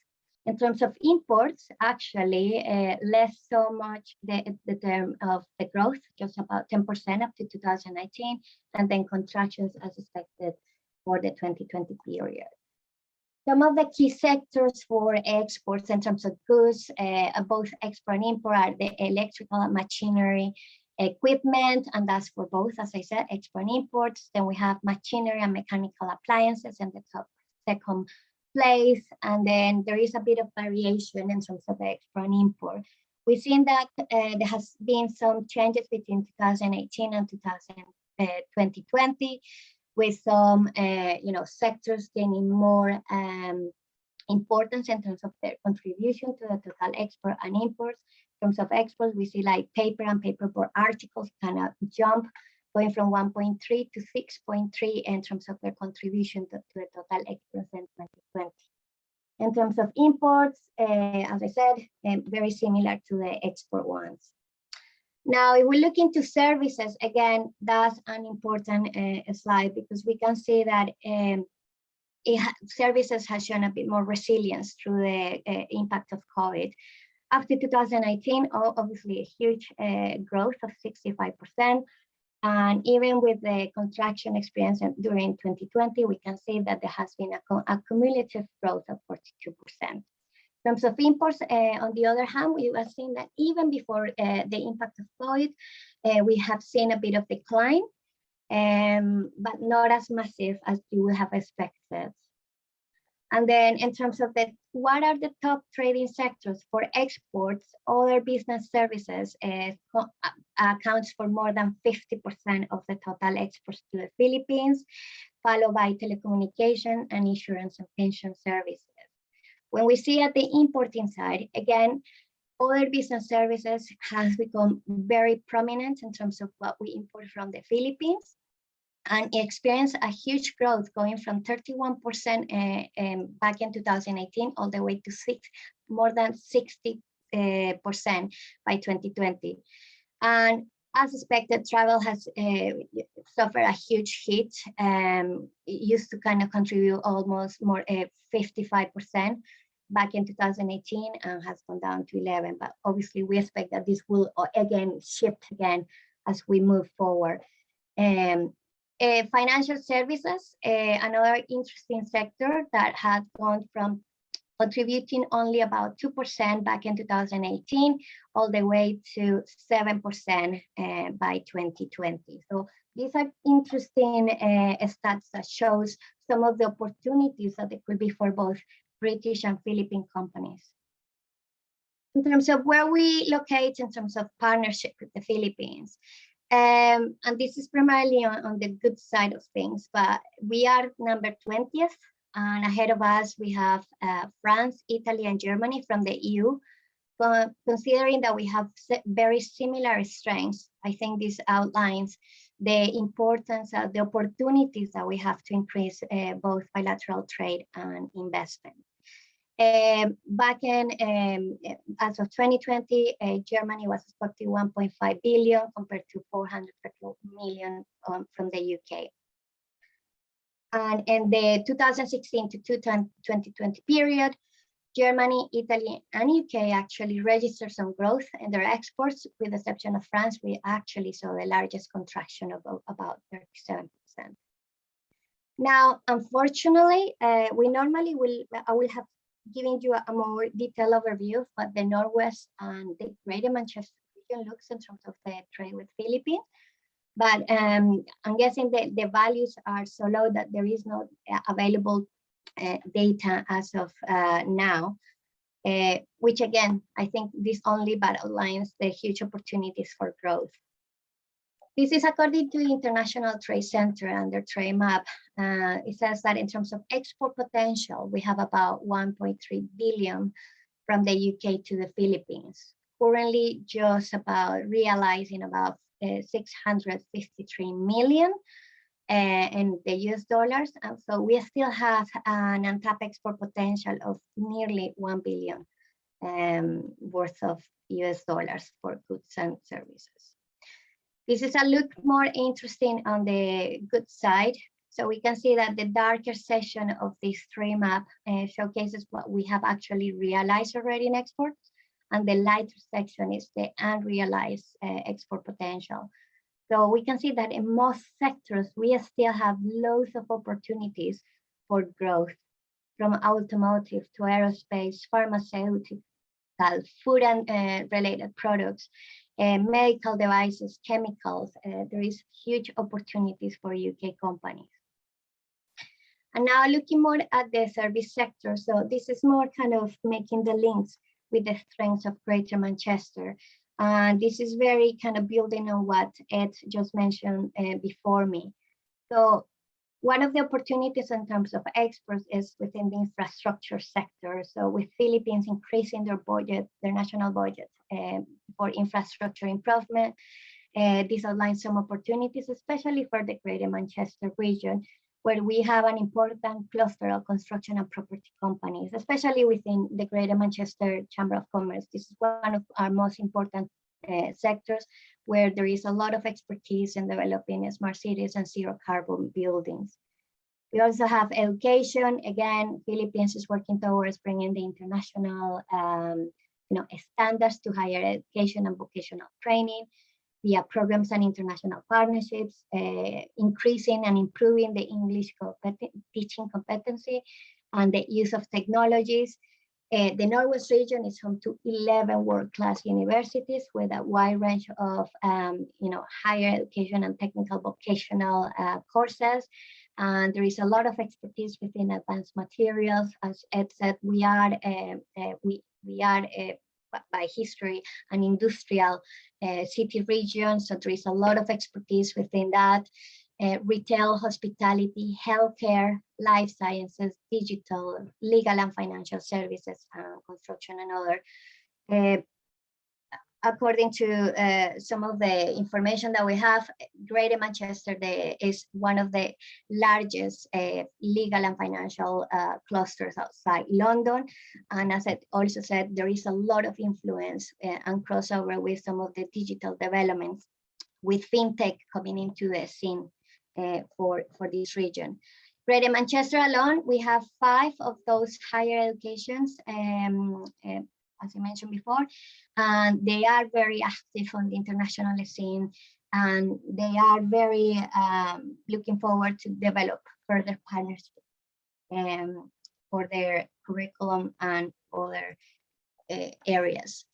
In terms of imports, actually, less so much the term of the growth, just about 10% up to 2019, and then contractions as expected for the 2020 period. Some of the key sectors for exports in terms of goods, both export and import, are the electrical and machinery, equipment, and that's for both, as I said, export and imports. Then we have machinery and mechanical appliances in the top second place, and then there is a bit of variation in terms of the export and import. We've seen that there has been some changes between 2018 and 2020, with some sectors gaining more importance in terms of their contribution to the total export and imports. In terms of exports, we see like paper and paperboard articles kind of jump, going from 1.3 to 6.3 in terms of their contribution to the total exports in 2020. In terms of imports, as I said, very similar to the export ones. Now, if we look into services, again, that's an important slide, because we can see that services has shown a bit more resilience through the impact of COVID. After 2019, obviously a huge growth of 65%. And even with the contraction experience during 2020, we can see that there has been a cumulative growth of 42%. In terms of imports, on the other hand, we have seen that even before the impact of COVID, we have seen a bit of decline, but not as massive as you would have expected. And then in terms of what are the top trading sectors for exports, other business services accounts for more than 50% of the total exports to the Philippines, followed by telecommunication and insurance and pension services. When we see at the importing side, again, other business services has become very prominent in terms of what we import from the Philippines, and experienced a huge growth, going from 31% back in 2018 all the way to more than 60% by 2020. And as expected, travel has suffered a huge hit. It used to kind of contribute almost more 55% back in 2018 and has gone down to 11%. But obviously, we expect that this will again shift again as we move forward. Financial services, another interesting sector that had gone from contributing only about 2% back in 2018, all the way to 7% by 2020. So these are interesting stats that shows some of the opportunities that there could be for both British and Philippine companies. In terms of where we locate in terms of partnership with the Philippines, and this is primarily on the good side of things, but we are number 20th, and ahead of us we have France, Italy, and Germany from the EU. But considering that we have very similar strengths, I think this outlines the importance of the opportunities that we have to increase both bilateral trade and investment. Back in, as of 2020, Germany was expecting 1.5 billion compared to 400 million from the UK. And in the 2016 to 2020 period, Germany, Italy, and UK actually registered some growth in their exports, with the exception of France. We actually saw the largest contraction of about 37%. Now, unfortunately, I will have given you a more detailed overview of what the Northwest and the Greater Manchester region looks in terms of the trade with Philippines. But I'm guessing that the values are so low that there is no available data as of now, which again, I think this only but outlines the huge opportunities for growth. This is according to the International Trade Center and their trade map. It says that in terms of export potential, we have about 1.3 billion from the UK to the Philippines. Currently, just about realizing about 653 million in the US dollars. And so we still have an untapped export potential of nearly 1 billion worth of US dollars for goods and services. This is a look more interesting on the good side. So we can see that the darker section of this trade map showcases what we have actually realized already in exports, and the lighter section is the unrealized export potential. So we can see that in most sectors, we still have loads of opportunities for growth, from automotive to aerospace, pharmaceutical, food and related products, medical devices, chemicals. There is huge opportunities for UK companies. And now looking more at the service sector. So this is more kind of making the links with the strengths of Greater Manchester. And this is very kind of building on what Ed just mentioned before me. So one of the opportunities in terms of exports is within the infrastructure sector. So with Philippines increasing their budget, their national budget for infrastructure improvement, this outlines some opportunities, especially for the Greater Manchester region, where we have an important cluster of construction and property companies, especially within the Greater Manchester Chamber of Commerce. This is one of our most important sectors, where there is a lot of expertise in developing smart cities and zero carbon buildings. We also have education. Again, Philippines is working towards bringing the international standards to higher education and vocational training via programs and international partnerships, increasing and improving the English teaching competency and the use of technologies. The Northwest region is home to 11 world-class universities with a wide range of higher education and technical vocational courses. And there is a lot of expertise within advanced materials. As Ed said, we are by history an industrial city region, so there is a lot of expertise within that. Retail, hospitality, healthcare, life sciences, digital, legal and financial services, construction and other. According to some of the information that we have, Greater Manchester is one of the largest legal and financial clusters outside London. And as I also said, there is a lot of influence and crossover with some of the digital developments, with fintech coming into the scene for this region. Greater Manchester alone, we have 5 of those higher educations, as I mentioned before, and they are very active on the international scene, and they are very looking forward to develop further partnerships for their curriculum and other areas.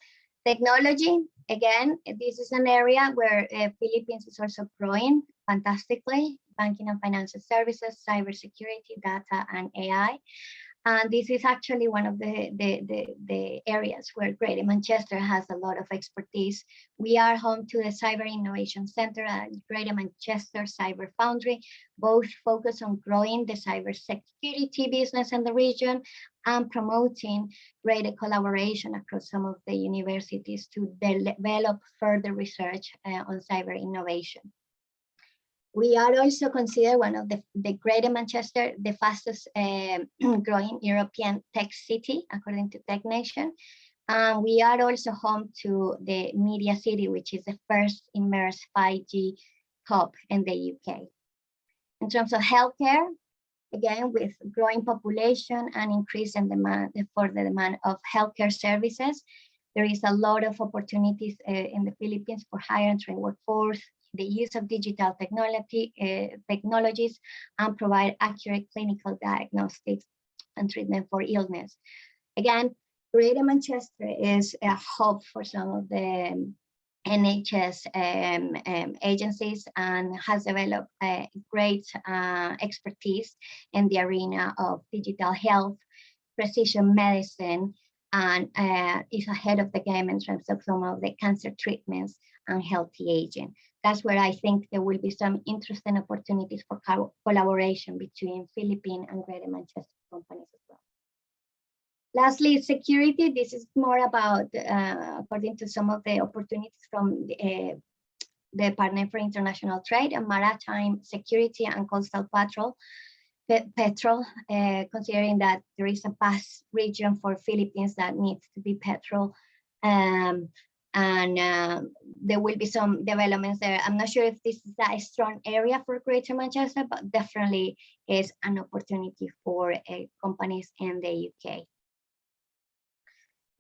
Technology, again, this is an area where Philippines is also growing fantastically: banking and financial services, cybersecurity, data, and AI. And this is actually one of the areas where Greater Manchester has a lot of expertise. We are home to the Cyber Innovation Center and Greater Manchester Cyber Foundry, both focus on growing the cybersecurity business in the region and promoting greater collaboration across some of the universities to develop further research on cyber innovation. We are also considered one of the Greater Manchester, the fastest growing European tech city, according to Tech Nation. We are also home to the Media City, which is the first immersed 5G hub in the UK. In terms of healthcare, again, with growing population and increase in demand for the demand of healthcare services, there is a lot of opportunities in the Philippines for higher and trained workforce, the use of digital technologies, and provide accurate clinical diagnostics and treatment for illness. Again, Greater Manchester is a hub for some of the NHS agencies and has developed a great expertise in the arena of digital health, precision medicine, and is ahead of the game in terms of some of the cancer treatments and healthy aging. That's where I think there will be some interesting opportunities for collaboration between Philippine and Greater Manchester companies as well. Lastly, security. This is more about, according to some of the opportunities from the Department for International Trade and Maritime Security and Coastal Patrol, considering that there is a vast region for Philippines that needs to be petrol, and there will be some developments there. I'm not sure if this is a strong area for Greater Manchester, but definitely is an opportunity for companies in the UK.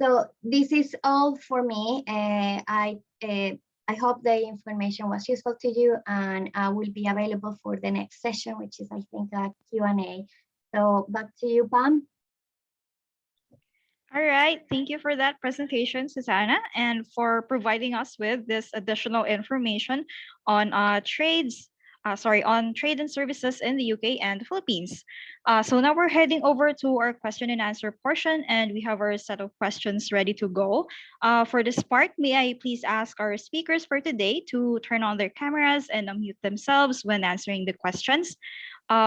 So this is all for me. I hope the information was useful to you, and I will be available for the next session, which is, I think, a Q&A. So back to you, Pam. All right, thank you for that presentation, Susanna, and for providing us with this additional information on trade and services in the UK and the Philippines. So now we're heading over to our question and answer portion, and we have our set of questions ready to go. For this part, may I please ask our speakers for today to turn on their cameras and unmute themselves when answering the questions.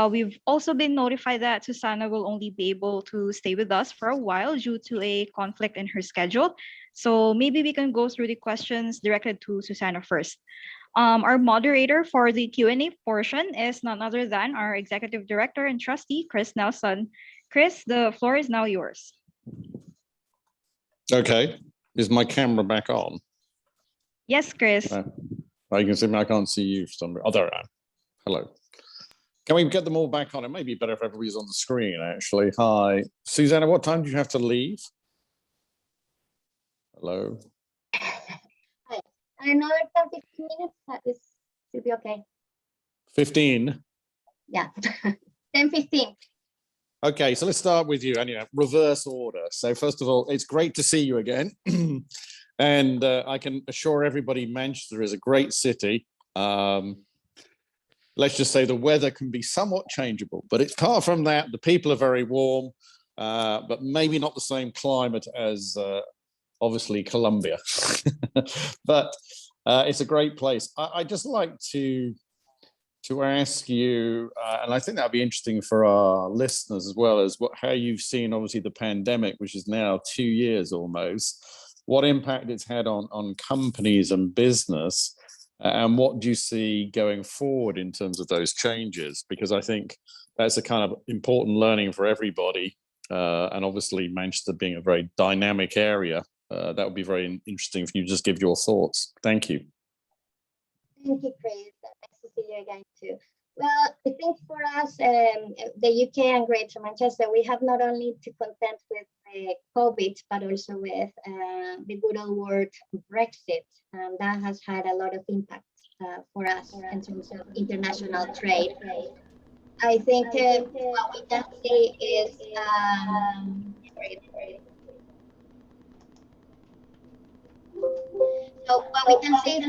We've also been notified that Susanna will only be able to stay with us for a while due to a conflict in her schedule. So maybe we can go through the questions directed to Susanna first. Our moderator for the Q&A portion is none other than our Executive Director and Trustee, Chris Nelson. Chris, the floor is now yours. Okay, is my camera back on? Yes, Chris. You can see me, I can't see you for some reason. Oh, there I am. Hello. Can we get them all back on? It may be better if everybody's on the screen, actually. Hi. Susanna, what time do you have to leave? Hello. Hi. Another 15 minutes. This should be okay. 15? Yeah, 10:15. Okay, so let's start with you. Anyway, reverse order. So first of all, it's great to see you again. And I can assure everybody Manchester is a great city. Let's just say the weather can be somewhat changeable, but apart from that, the people are very warm, but maybe not the same climate as obviously Colombia. But it's a great place. I'd just like to ask you, and I think that'd be interesting for our listeners as well, as how you've seen obviously the pandemic, which is now 2 years almost, what impact it's had on companies and business. And what do you see going forward in terms of those changes? Because I think that's a kind of important learning for everybody. And obviously Manchester being a very dynamic area, that would be very interesting for you to just give your thoughts. Thank you. Thank you, Chris. Nice to see you again too. Well, I think for us, the UK and Greater Manchester, we have not only to contend with COVID, but also with the good old word Brexit. And that has had a lot of impact for us in terms of international trade. I think what we can see is, so what we can see is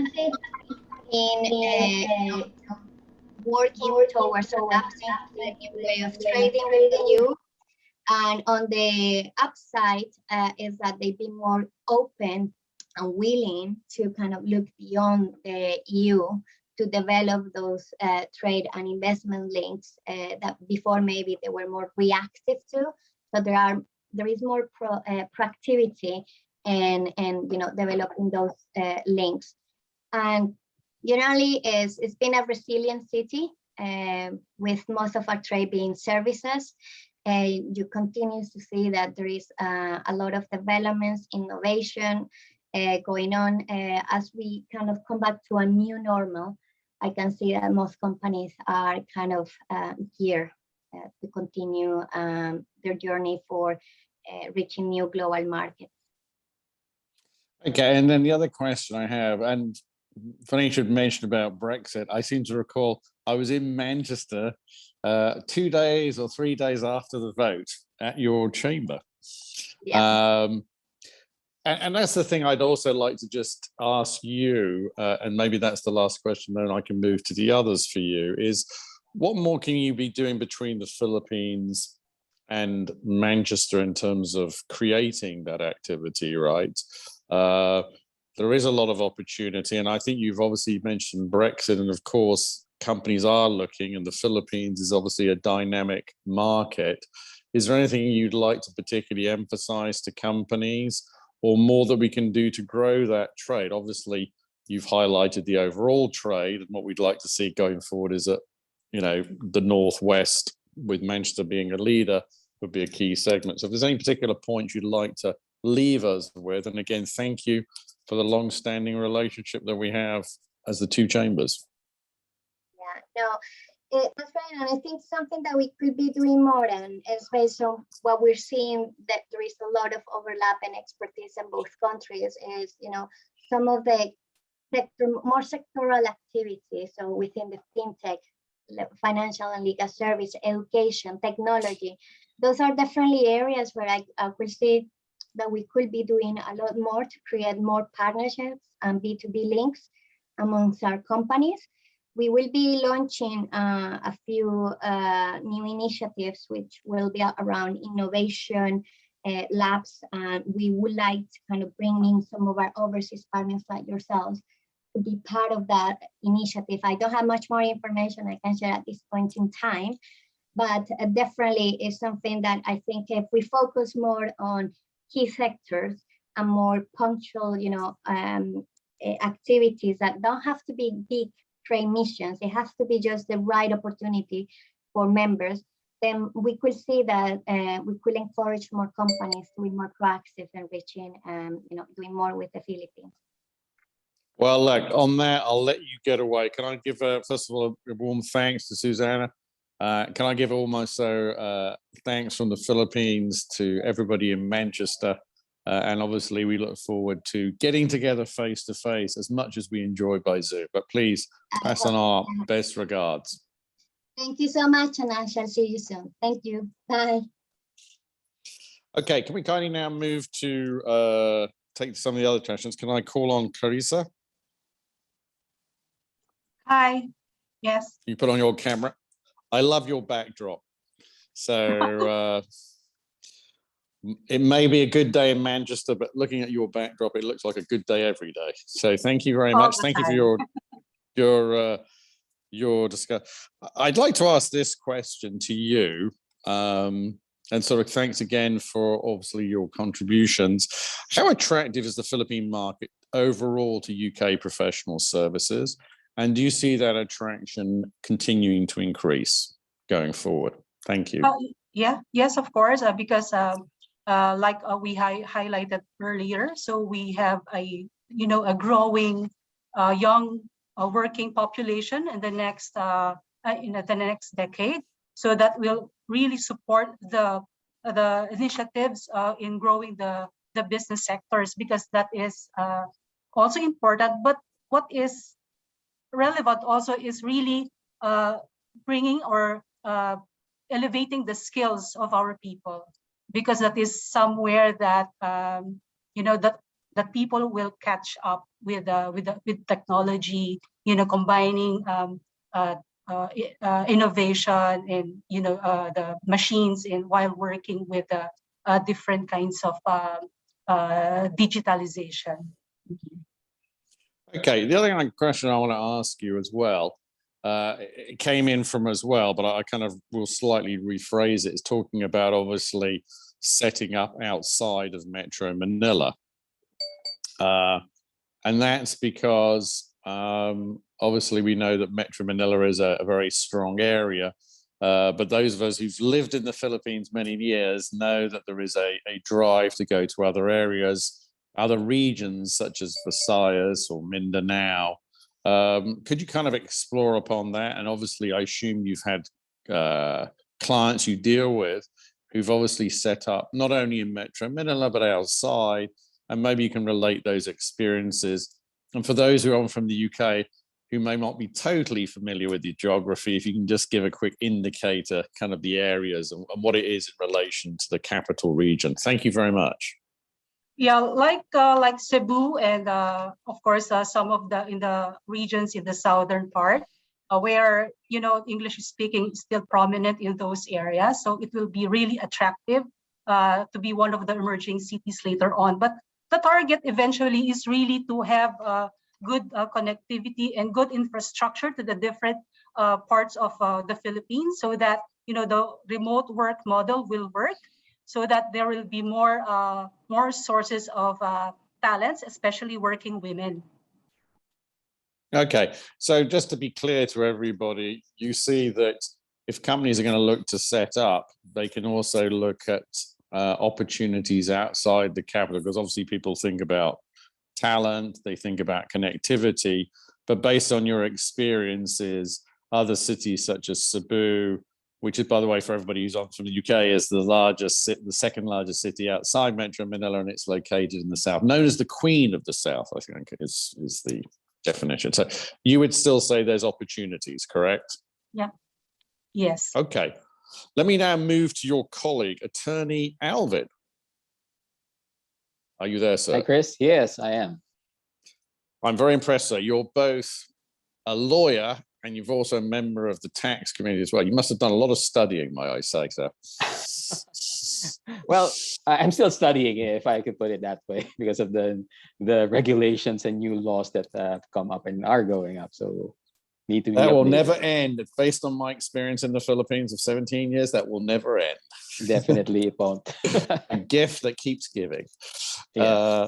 in working towards adapting to the new way of trading with the EU. And on the upside is that they've been more open and willing to kind of look beyond the EU to develop those trade and investment links that before maybe they were more reactive to. So there is more proactivity and developing those links. And generally it's been a resilient city with most of our trade being services. You continue to see that there is a lot of developments, innovation going on. As we kind of come back to a new normal, I can see that most companies are kind of geared to continue their journey for reaching new global markets. Okay, and then the other question I have, and Venetia had mentioned about Brexit. I seem to recall I was in Manchester 2 days or 3 days after the vote at your chamber. Yeah. And that's the thing I'd also like to just ask you, and maybe that's the last question, then I can move to the others for you, is what more can you be doing between the Philippines and Manchester in terms of creating that activity, right? There is a lot of opportunity, and I think you've obviously mentioned Brexit, and of course, companies are looking, and the Philippines is obviously a dynamic market. Is there anything you'd like to particularly emphasize to companies, or more that we can do to grow that trade? Obviously, you've highlighted the overall trade, and what we'd like to see going forward is that, you know, the Northwest, with Manchester being a leader, would be a key segment. So if there's any particular points you'd like to leave us with, and again, thank you for the long-standing relationship that we have as the two chambers. Yeah, no, that's right. And I think something that we could be doing more, and is based on what we're seeing, that there is a lot of overlap and expertise in both countries, is, you know, some of the more sectoral activities. So within the fintech, financial and legal service, education, technology, those are definitely areas where I will see that we could be doing a lot more to create more partnerships and B2B links amongst our companies. We will be launching a few new initiatives which will be around innovation labs, and we would like to kind of bring in some of our overseas partners like yourselves to be part of that initiative. I don't have much more information I can share at this point in time, but definitely is something that I think if we focus more on key sectors and more punctual, you know, activities that don't have to be big trade missions, it has to be just the right opportunity for members, then we could see that we could encourage more companies to be more proactive and reaching, you know, doing more with the Philippines. Well, look, on that, I'll let you get away. Can I give, first of all, a warm thanks to Susanna? Can I give also thanks from the Philippines to everybody in Manchester? And obviously, we look forward to getting together face to face as much as we enjoy by Zoom. But please pass on our best regards. Thank you so much, and I shall see you soon. Thank you. Bye. Okay, can we kindly now move to take some of the other questions? Can I call on Clarissa? Hi. Yes. You put on your camera. I love your backdrop. So it may be a good day in Manchester, but looking at your backdrop, it looks like a good day every day. So thank you very much. Thank you for your discussion. I'd like to ask this question to you, and sort of thanks again for obviously your contributions. How attractive is the Philippine market overall to UK professional services? And do you see that attraction continuing to increase going forward? Thank you. Yeah, yes, of course, because like we highlighted earlier, so we have a growing young working population in the next decade. So that will really support the initiatives in growing the business sectors, because that is also important. But what is relevant also is really bringing or elevating the skills of our people, because that is somewhere that that people will catch up with technology, combining innovation and the machines while working with different kinds of digitalization. Okay, the other question I want to ask you as well, it came in from as well, but I kind of will slightly rephrase it. It's talking about obviously setting up outside of Metro Manila. And that's because Obviously, we know that Metro Manila is a very strong area. But those of us who've lived in the Philippines many years know that there is a drive to go to other areas, other regions such as Visayas or Mindanao. Could you kind of explore upon that? And obviously, I assume you've had clients you deal with who've obviously set up not only in Metro Manila, but outside, and maybe you can relate those experiences. And for those who are from the UK, who may not be totally familiar with the geography, if you can just give a quick indicator, kind of the areas and what it is in relation to the capital region. Thank you very much. Yeah, like Cebu and of course some of the regions in the southern part, where English speaking is still prominent in those areas. So it will be really attractive to be one of the emerging cities later on. But the target eventually is really to have good connectivity and good infrastructure to the different parts of the Philippines, so that the remote work model will work, so that there will be more sources of talents, especially working women. Okay, so just to be clear to everybody, you see that if companies are going to look to set up, they can also look at opportunities outside the capital, because obviously people think about talent, they think about connectivity, but based on your experiences, other cities such as Cebu, which is, by the way, for everybody who's on from the UK, is the second largest city outside Metro Manila, and it's located in the south, known as the Queen of the South, I think is the definition. So you would still say there's opportunities, correct? Yeah. Yes. Okay. Let me now move to your colleague, Attorney Alvin. Are you there, sir? Hi, Chris. Yes, I am. I'm very impressed, sir. You're both a lawyer and you've also a member of the tax committee as well. You must have done a lot of studying, may I say, sir. Well, I'm still studying, if I could put it that way, because of the regulations and new laws that have come up and are going up. So need to be that will updated. never end. Based on my experience in the Philippines of 17 years, that will never end. Definitely it won't. A gift that keeps giving. Yeah.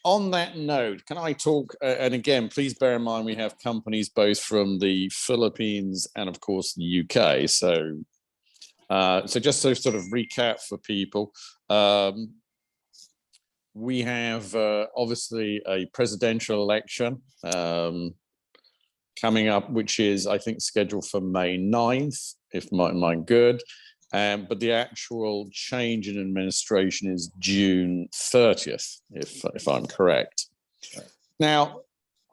On that note, can I talk, and again, please bear in mind we have companies both from the Philippines and of course the UK. So just to sort of recap for people, we have obviously a presidential election coming up, which is, I think, scheduled for May 9th, if my mind good. But the actual change in administration is June 30th, if I'm correct. Right. Now,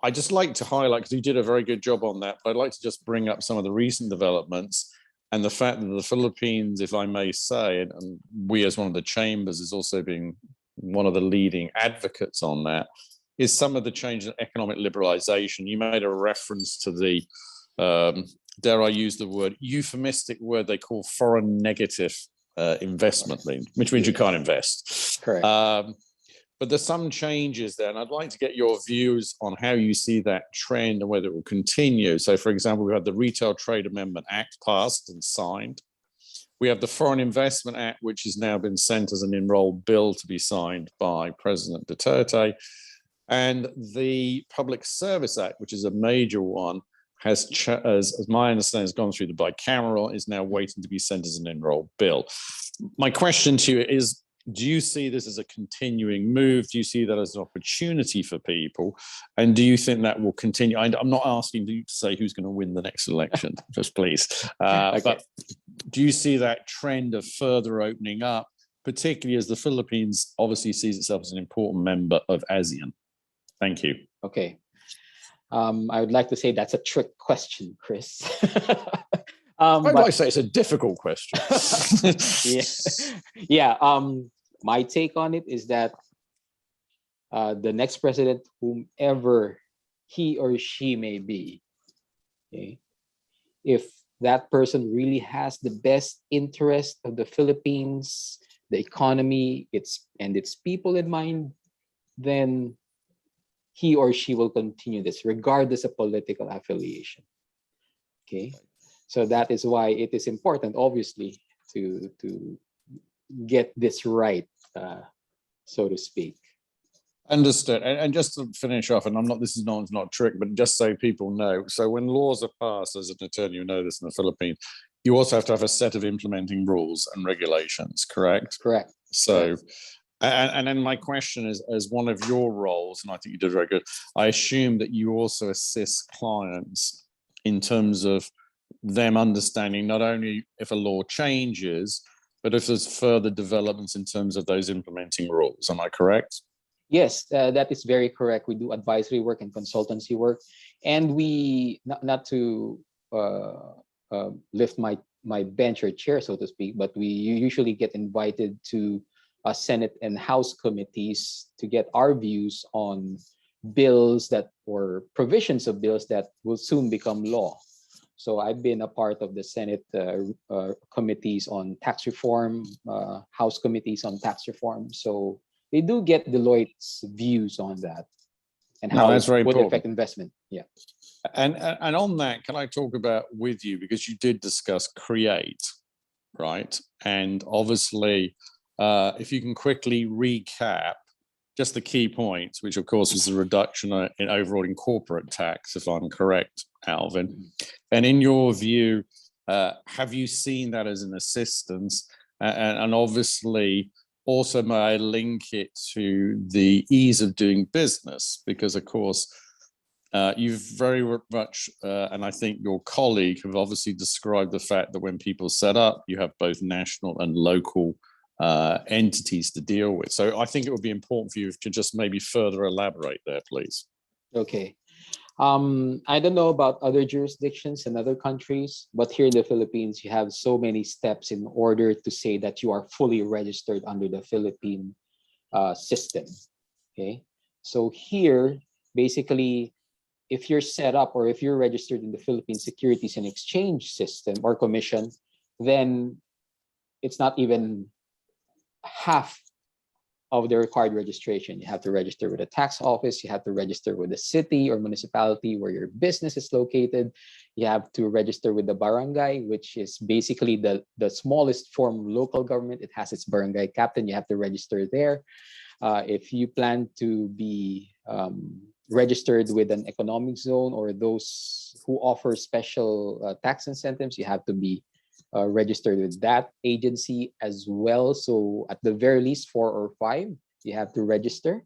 I'd just like to highlight, because you did a very good job on that, but I'd like to just bring up some of the recent developments and the fact that the Philippines, if I may say, and we as one of the chambers is also being one of the leading advocates on that, is some of the change in economic liberalization. You made a reference to the dare I use the word, euphemistic word they call foreign negative investment, which means you can't invest. Correct. But there's some changes there, and I'd like to get your views on how you see that trend and whether it will continue. So, for example, we had the Retail Trade Amendment Act passed and signed. We have the Foreign Investment Act, which has now been sent as an enrolled bill to be signed by President Duterte. And the Public Service Act, which is a major one, has, as my understanding, has gone through the bicameral, is now waiting to be sent as an enrolled bill. My question to you is, do you see this as a continuing move? Do you see that as an opportunity for people? And do you think that will continue? I'm not asking you to say who's going to win the next election, just please. Okay. But do you see that trend of further opening up, particularly as the Philippines obviously sees itself as an important member of ASEAN? Thank you. Okay. I would like to say that's a trick question, Chris. I say it's a difficult question. Yeah. My take on it is that the next president, whomever he or she may be, okay, if that person really has the best interest of the Philippines, the economy, its people in mind, then he or she will continue this regardless of political affiliation. Okay, so that is why it is important, obviously, to get this right, so to speak. Understood. And just to finish off, and this is not a trick, but just so people know. So when laws are passed, as an attorney, you know this in the Philippines, you also have to have a set of implementing rules and regulations, correct? Correct. So, and then my question is, as one of your roles, and I think you did very good, I assume that you also assist clients in terms of them understanding not only if a law changes, but if there's further developments in terms of those implementing rules. Am I correct? Yes, that is very correct. We do advisory work and consultancy work, and we not to lift my bench or chair, so to speak, but we usually get invited to Senate and House committees to get our views on bills or provisions of bills that will soon become law. So I've been a part of the Senate committees on tax reform, House committees on tax reform. So they do get Deloitte's views on that and how that's very it would important. affect investment. Yeah. And on that, can I talk about with you, because you did discuss create, right? And obviously, if you can quickly recap just the key points, which of course is the reduction in overall in corporate tax, if I'm correct, Alvin. And in your view, have you seen that as an assistance? And obviously, also may I link it to the ease of doing business, because of course, you've very much, and I think your colleague have obviously described the fact that when people set up, you have both national and local entities to deal with. So I think it would be important for you to just maybe further elaborate there, please. Okay. I don't know about other jurisdictions and other countries, but here in the Philippines, you have so many steps in order to say that you are fully registered under the Philippine system. Okay. So here, basically, if you're set up or if you're registered in the Philippine Securities and Exchange System or Commission, then it's not even half of the required registration. You have to register with a tax office, you have to register with the city or municipality where your business is located, you have to register with the barangay, which is basically the smallest form of local government. It has its barangay captain, you have to register there. If you plan to be registered with an economic zone or those who offer special tax incentives, you have to be registered with that agency as well. So at the very least 4 or 5, you have to register.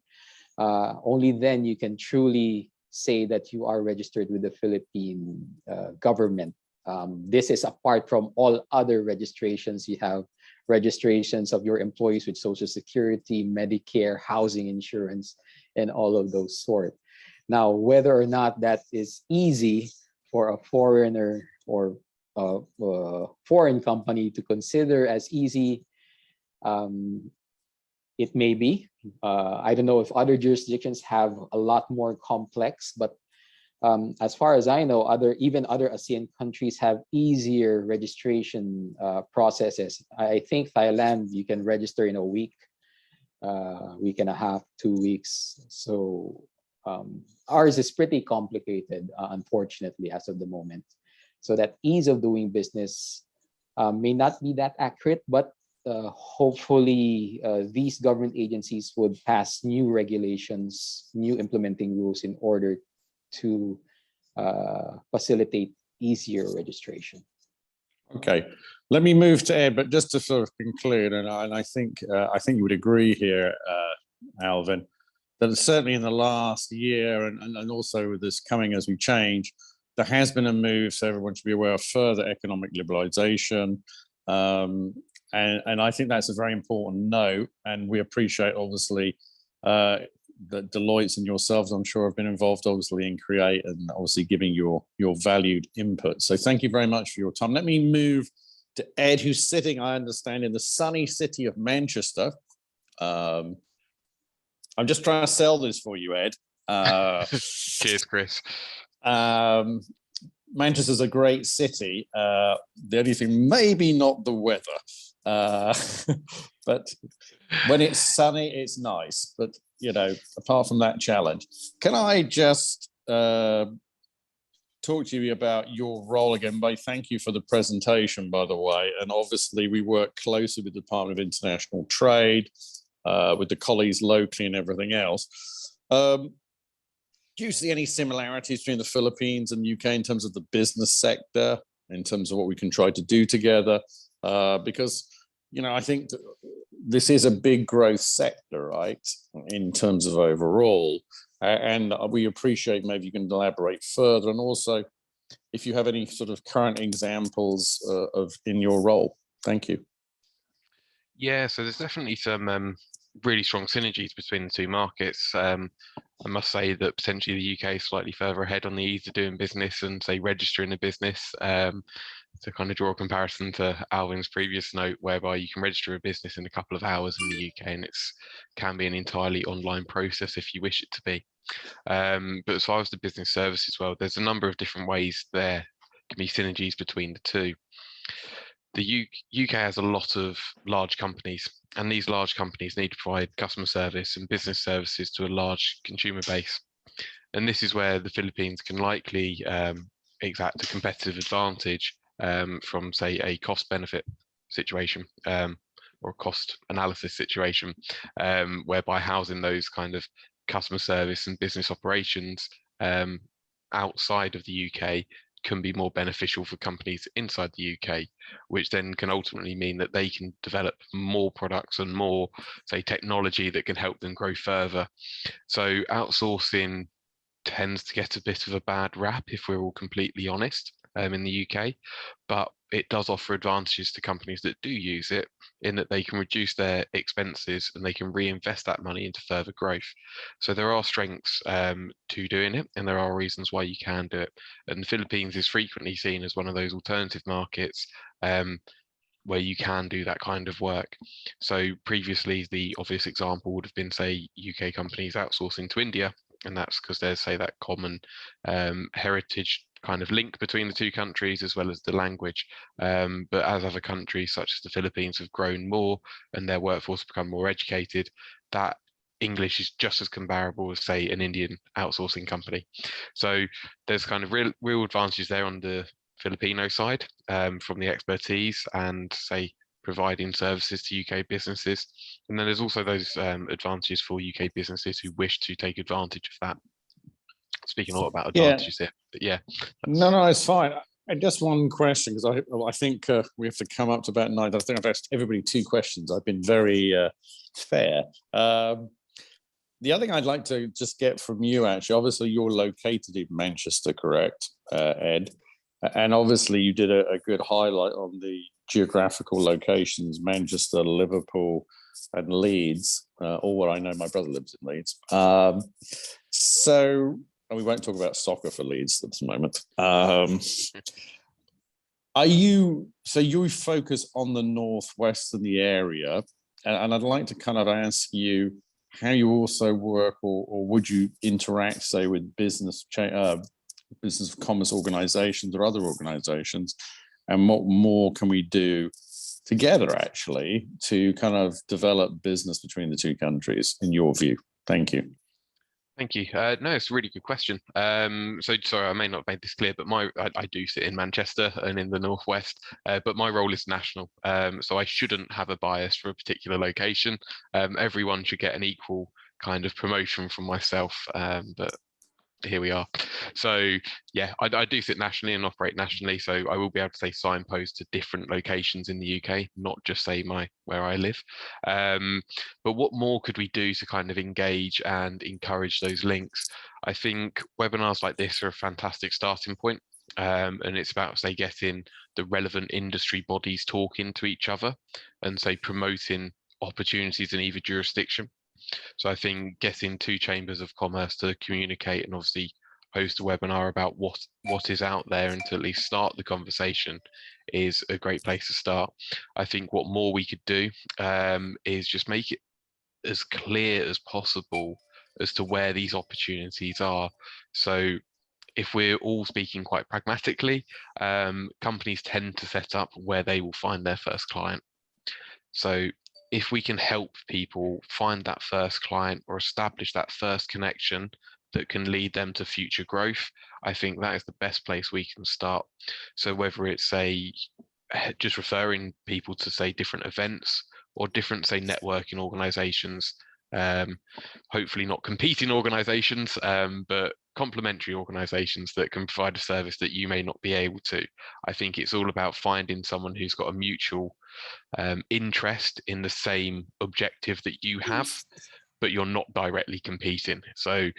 Only then you can truly say that you are registered with the Philippine government. This is apart from all other registrations. You have registrations of your employees with Social Security, Medicare, housing insurance, and all of those sort. Now, whether or not that is easy for a foreigner or foreign company to consider as easy, it may be. I don't know if other jurisdictions have a lot more complex, but as far as I know, even other ASEAN countries have easier registration processes. I think Thailand, you can register in a week and a half, 2 weeks. So ours is pretty complicated, unfortunately, as of the moment. So that ease of doing business may not be that accurate, but hopefully these government agencies would pass new regulations, new implementing rules in order to facilitate easier registration. Okay, let me move to Ed, but just to sort of conclude, and I think you would agree here, Alvin, that certainly in the last year and also with this coming as we change, there has been a move, so everyone should be aware of further economic liberalization. And I think that's a very important note. And we appreciate, obviously, that Deloitte and yourselves, I'm sure, have been involved, obviously, in Create and obviously giving your valued input. So thank you very much for your time. Let me move to Ed, who's sitting, I understand, in the sunny city of Manchester. I'm just trying to sell this for you, Ed. Cheers, Chris. Manchester's a great city. The only thing, maybe not the weather, but when it's sunny, it's nice. But you know, apart from that challenge, can I just talk to you about your role again? Thank you for the presentation, by the way. And obviously, we work closely with the Department of International Trade. with the colleagues locally and everything else. Do you see any similarities between the Philippines and UK in terms of the business sector, in terms of what we can try to do together? Because, you know, I think this is a big growth sector, right, in terms of overall. And we appreciate maybe you can elaborate further, and also if you have any sort of current examples of in your role. Thank you. Yeah, so there's definitely some really strong synergies between the two markets. I must say that potentially the UK is slightly further ahead on the ease of doing business and, say, registering a business. To kind of draw a comparison to Alvin's previous note, whereby you can register a business in a couple of hours in the UK, and it's can be an entirely online process if you wish it to be. But as far as the business services world, there's a number of different ways there can be synergies between the two. The UK has a lot of large companies, and these large companies need to provide customer service and business services to a large consumer base. And this is where the Philippines can likely exact a competitive advantage from, say, a cost benefit situation or a cost analysis situation, whereby housing those kind of customer service and business operations outside of the UK can be more beneficial for companies inside the UK, which then can ultimately mean that they can develop more products and more, say, technology that can help them grow further. So outsourcing tends to get a bit of a bad rap, if we're all completely honest, in the UK, but it does offer advantages to companies that do use it, in that they can reduce their expenses and they can reinvest that money into further growth. So there are strengths to doing it, and there are reasons why you can do it. And the Philippines is frequently seen as one of those alternative markets where you can do that kind of work. So previously, the obvious example would have been, say, UK companies outsourcing to India, and that's because there's, say, that common heritage kind of link between the two countries, as well as the language. But as other countries such as the Philippines have grown more and their workforce become more educated, that English is just as comparable as, say, an Indian outsourcing company. So there's kind of real advantages there on the Filipino side from the expertise and, say, providing services to UK businesses. And then there's also those advantages for UK businesses who wish to take advantage of that. Speaking a lot about advantages here, but yeah. No, it's fine. And just one question, because I think we have to come up to about 9. I think I've asked everybody 2 questions. I've been very fair. The other thing I'd like to just get from you, actually, obviously you're located in Manchester, correct, Ed? And obviously you did a good highlight on the geographical locations, Manchester, Liverpool, and Leeds, or what I know, my brother lives in Leeds. So, and we won't talk about soccer for Leeds at the moment. So you focus on the northwest of the area, and I'd like to kind of ask you how you also work, or would you interact, say, with business commerce organizations or other organizations, and what more can we do together, actually, to kind of develop business between the two countries, in your view? Thank you. Thank you. No, it's a really good question. So sorry, I may not have made this clear, but I do sit in Manchester and in the northwest, but my role is national. So I shouldn't have a bias for a particular location. Everyone should get an equal kind of promotion from myself, but here we are. So yeah, I do sit nationally and operate nationally, so I will be able to, say, signpost to different locations in the UK, not just, say, where I live. But what more could we do to kind of engage and encourage those links? I think webinars like this are a fantastic starting point, and it's about, say, getting the relevant industry bodies talking to each other and, say, promoting opportunities in either jurisdiction. So I think getting 2 chambers of commerce to communicate and obviously host a webinar about what is out there, and to at least start the conversation, is a great place to start. I think what more we could do is just make it as clear as possible as to where these opportunities are. So if we're all speaking quite pragmatically, companies tend to set up where they will find their first client. So if we can help people find that first client or establish that first connection that can lead them to future growth, I think that is the best place we can start. So whether it's, say, just referring people to, say, different events or different, say, networking organizations, hopefully not competing organizations, but complementary organizations that can provide a service that you may not be able to. I think it's all about finding someone who's got a mutual interest in the same objective that you have, but you're not directly competing. So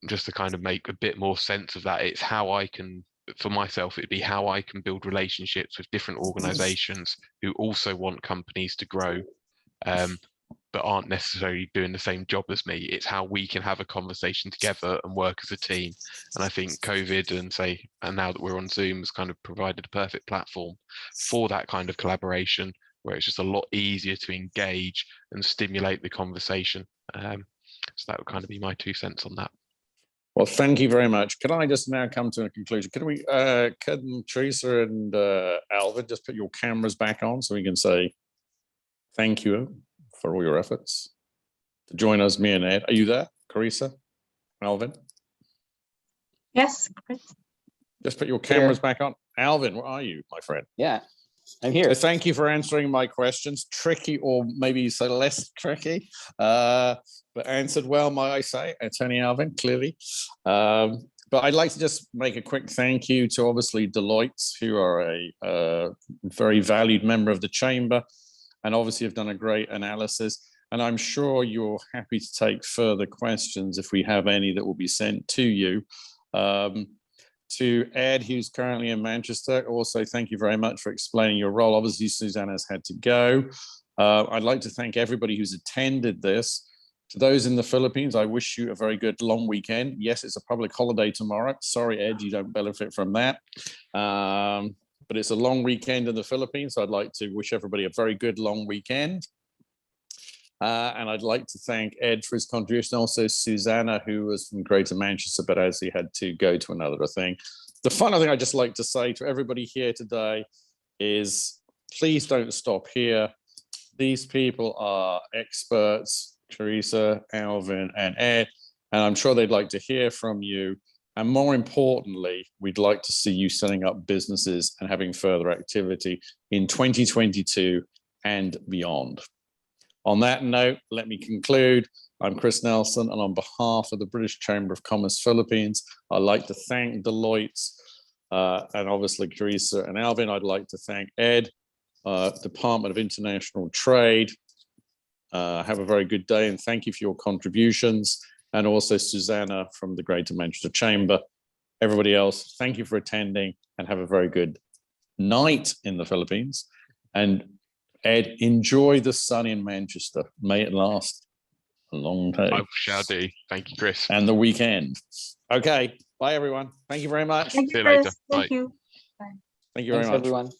just to kind of make a bit more sense of that, it's how I can, for myself, it'd be how I can build relationships with different organizations who also want companies to grow, but aren't necessarily doing the same job as me. It's how we can have a conversation together and work as a team. And I think COVID and now that we're on Zoom has kind of provided a perfect platform for that kind of collaboration, where it's just a lot easier to engage and stimulate the conversation. So that would kind of be my 2 cents on that. Well, thank you very much. Can I just now come to a conclusion? Can Teresa and Alvin just put your cameras back on so we can say thank you for all your efforts to join us, me and Ed. Are you there, Teresa, Alvin? Yes, Chris. Just put your cameras back on. Alvin, where are you, my friend? Yeah, I'm here. So thank you for answering my questions. Tricky, or maybe say less tricky, but answered well, might I say, Attorney Alvin, clearly. But I'd like to just make a quick thank you to obviously Deloitte, who are a very valued member of the chamber, and obviously have done a great analysis. And I'm sure you're happy to take further questions if we have any that will be sent to you. To Ed, who's currently in Manchester, also thank you very much for explaining your role. Obviously, Susanna's had to go. I'd like to thank everybody who's attended this. To those in the Philippines, I wish you a very good long weekend. Yes, it's a public holiday tomorrow. Sorry, Ed, you don't benefit from that. But it's a long weekend in the Philippines, so I'd like to wish everybody a very good long weekend. And I'd like to thank Ed for his contribution, also Susanna, who was from Greater Manchester, but as he had to go to another thing. The final thing I'd just like to say to everybody here today is please don't stop here. These people are experts, Teresa, Alvin, and Ed, and I'm sure they'd like to hear from you. And more importantly, we'd like to see you setting up businesses and having further activity in 2022 and beyond. On that note, let me conclude. I'm Chris Nelson, and on behalf of the British Chamber of Commerce Philippines, I'd like to thank Deloitte and obviously Teresa and Alvin. I'd like to thank Ed, Department of International Trade. Have a very good day, and thank you for your contributions. And also Susanna from the Greater Manchester Chamber. Everybody else, thank you for attending and have a very good night in the Philippines. And Ed, enjoy the sun in Manchester. May it last a long day. I shall do. Thank you, Chris. And the weekend. Okay, bye everyone. Thank you very much. Thank See you, you later. Chris. Thank Bye. you. Thank you very Thanks, much. everyone.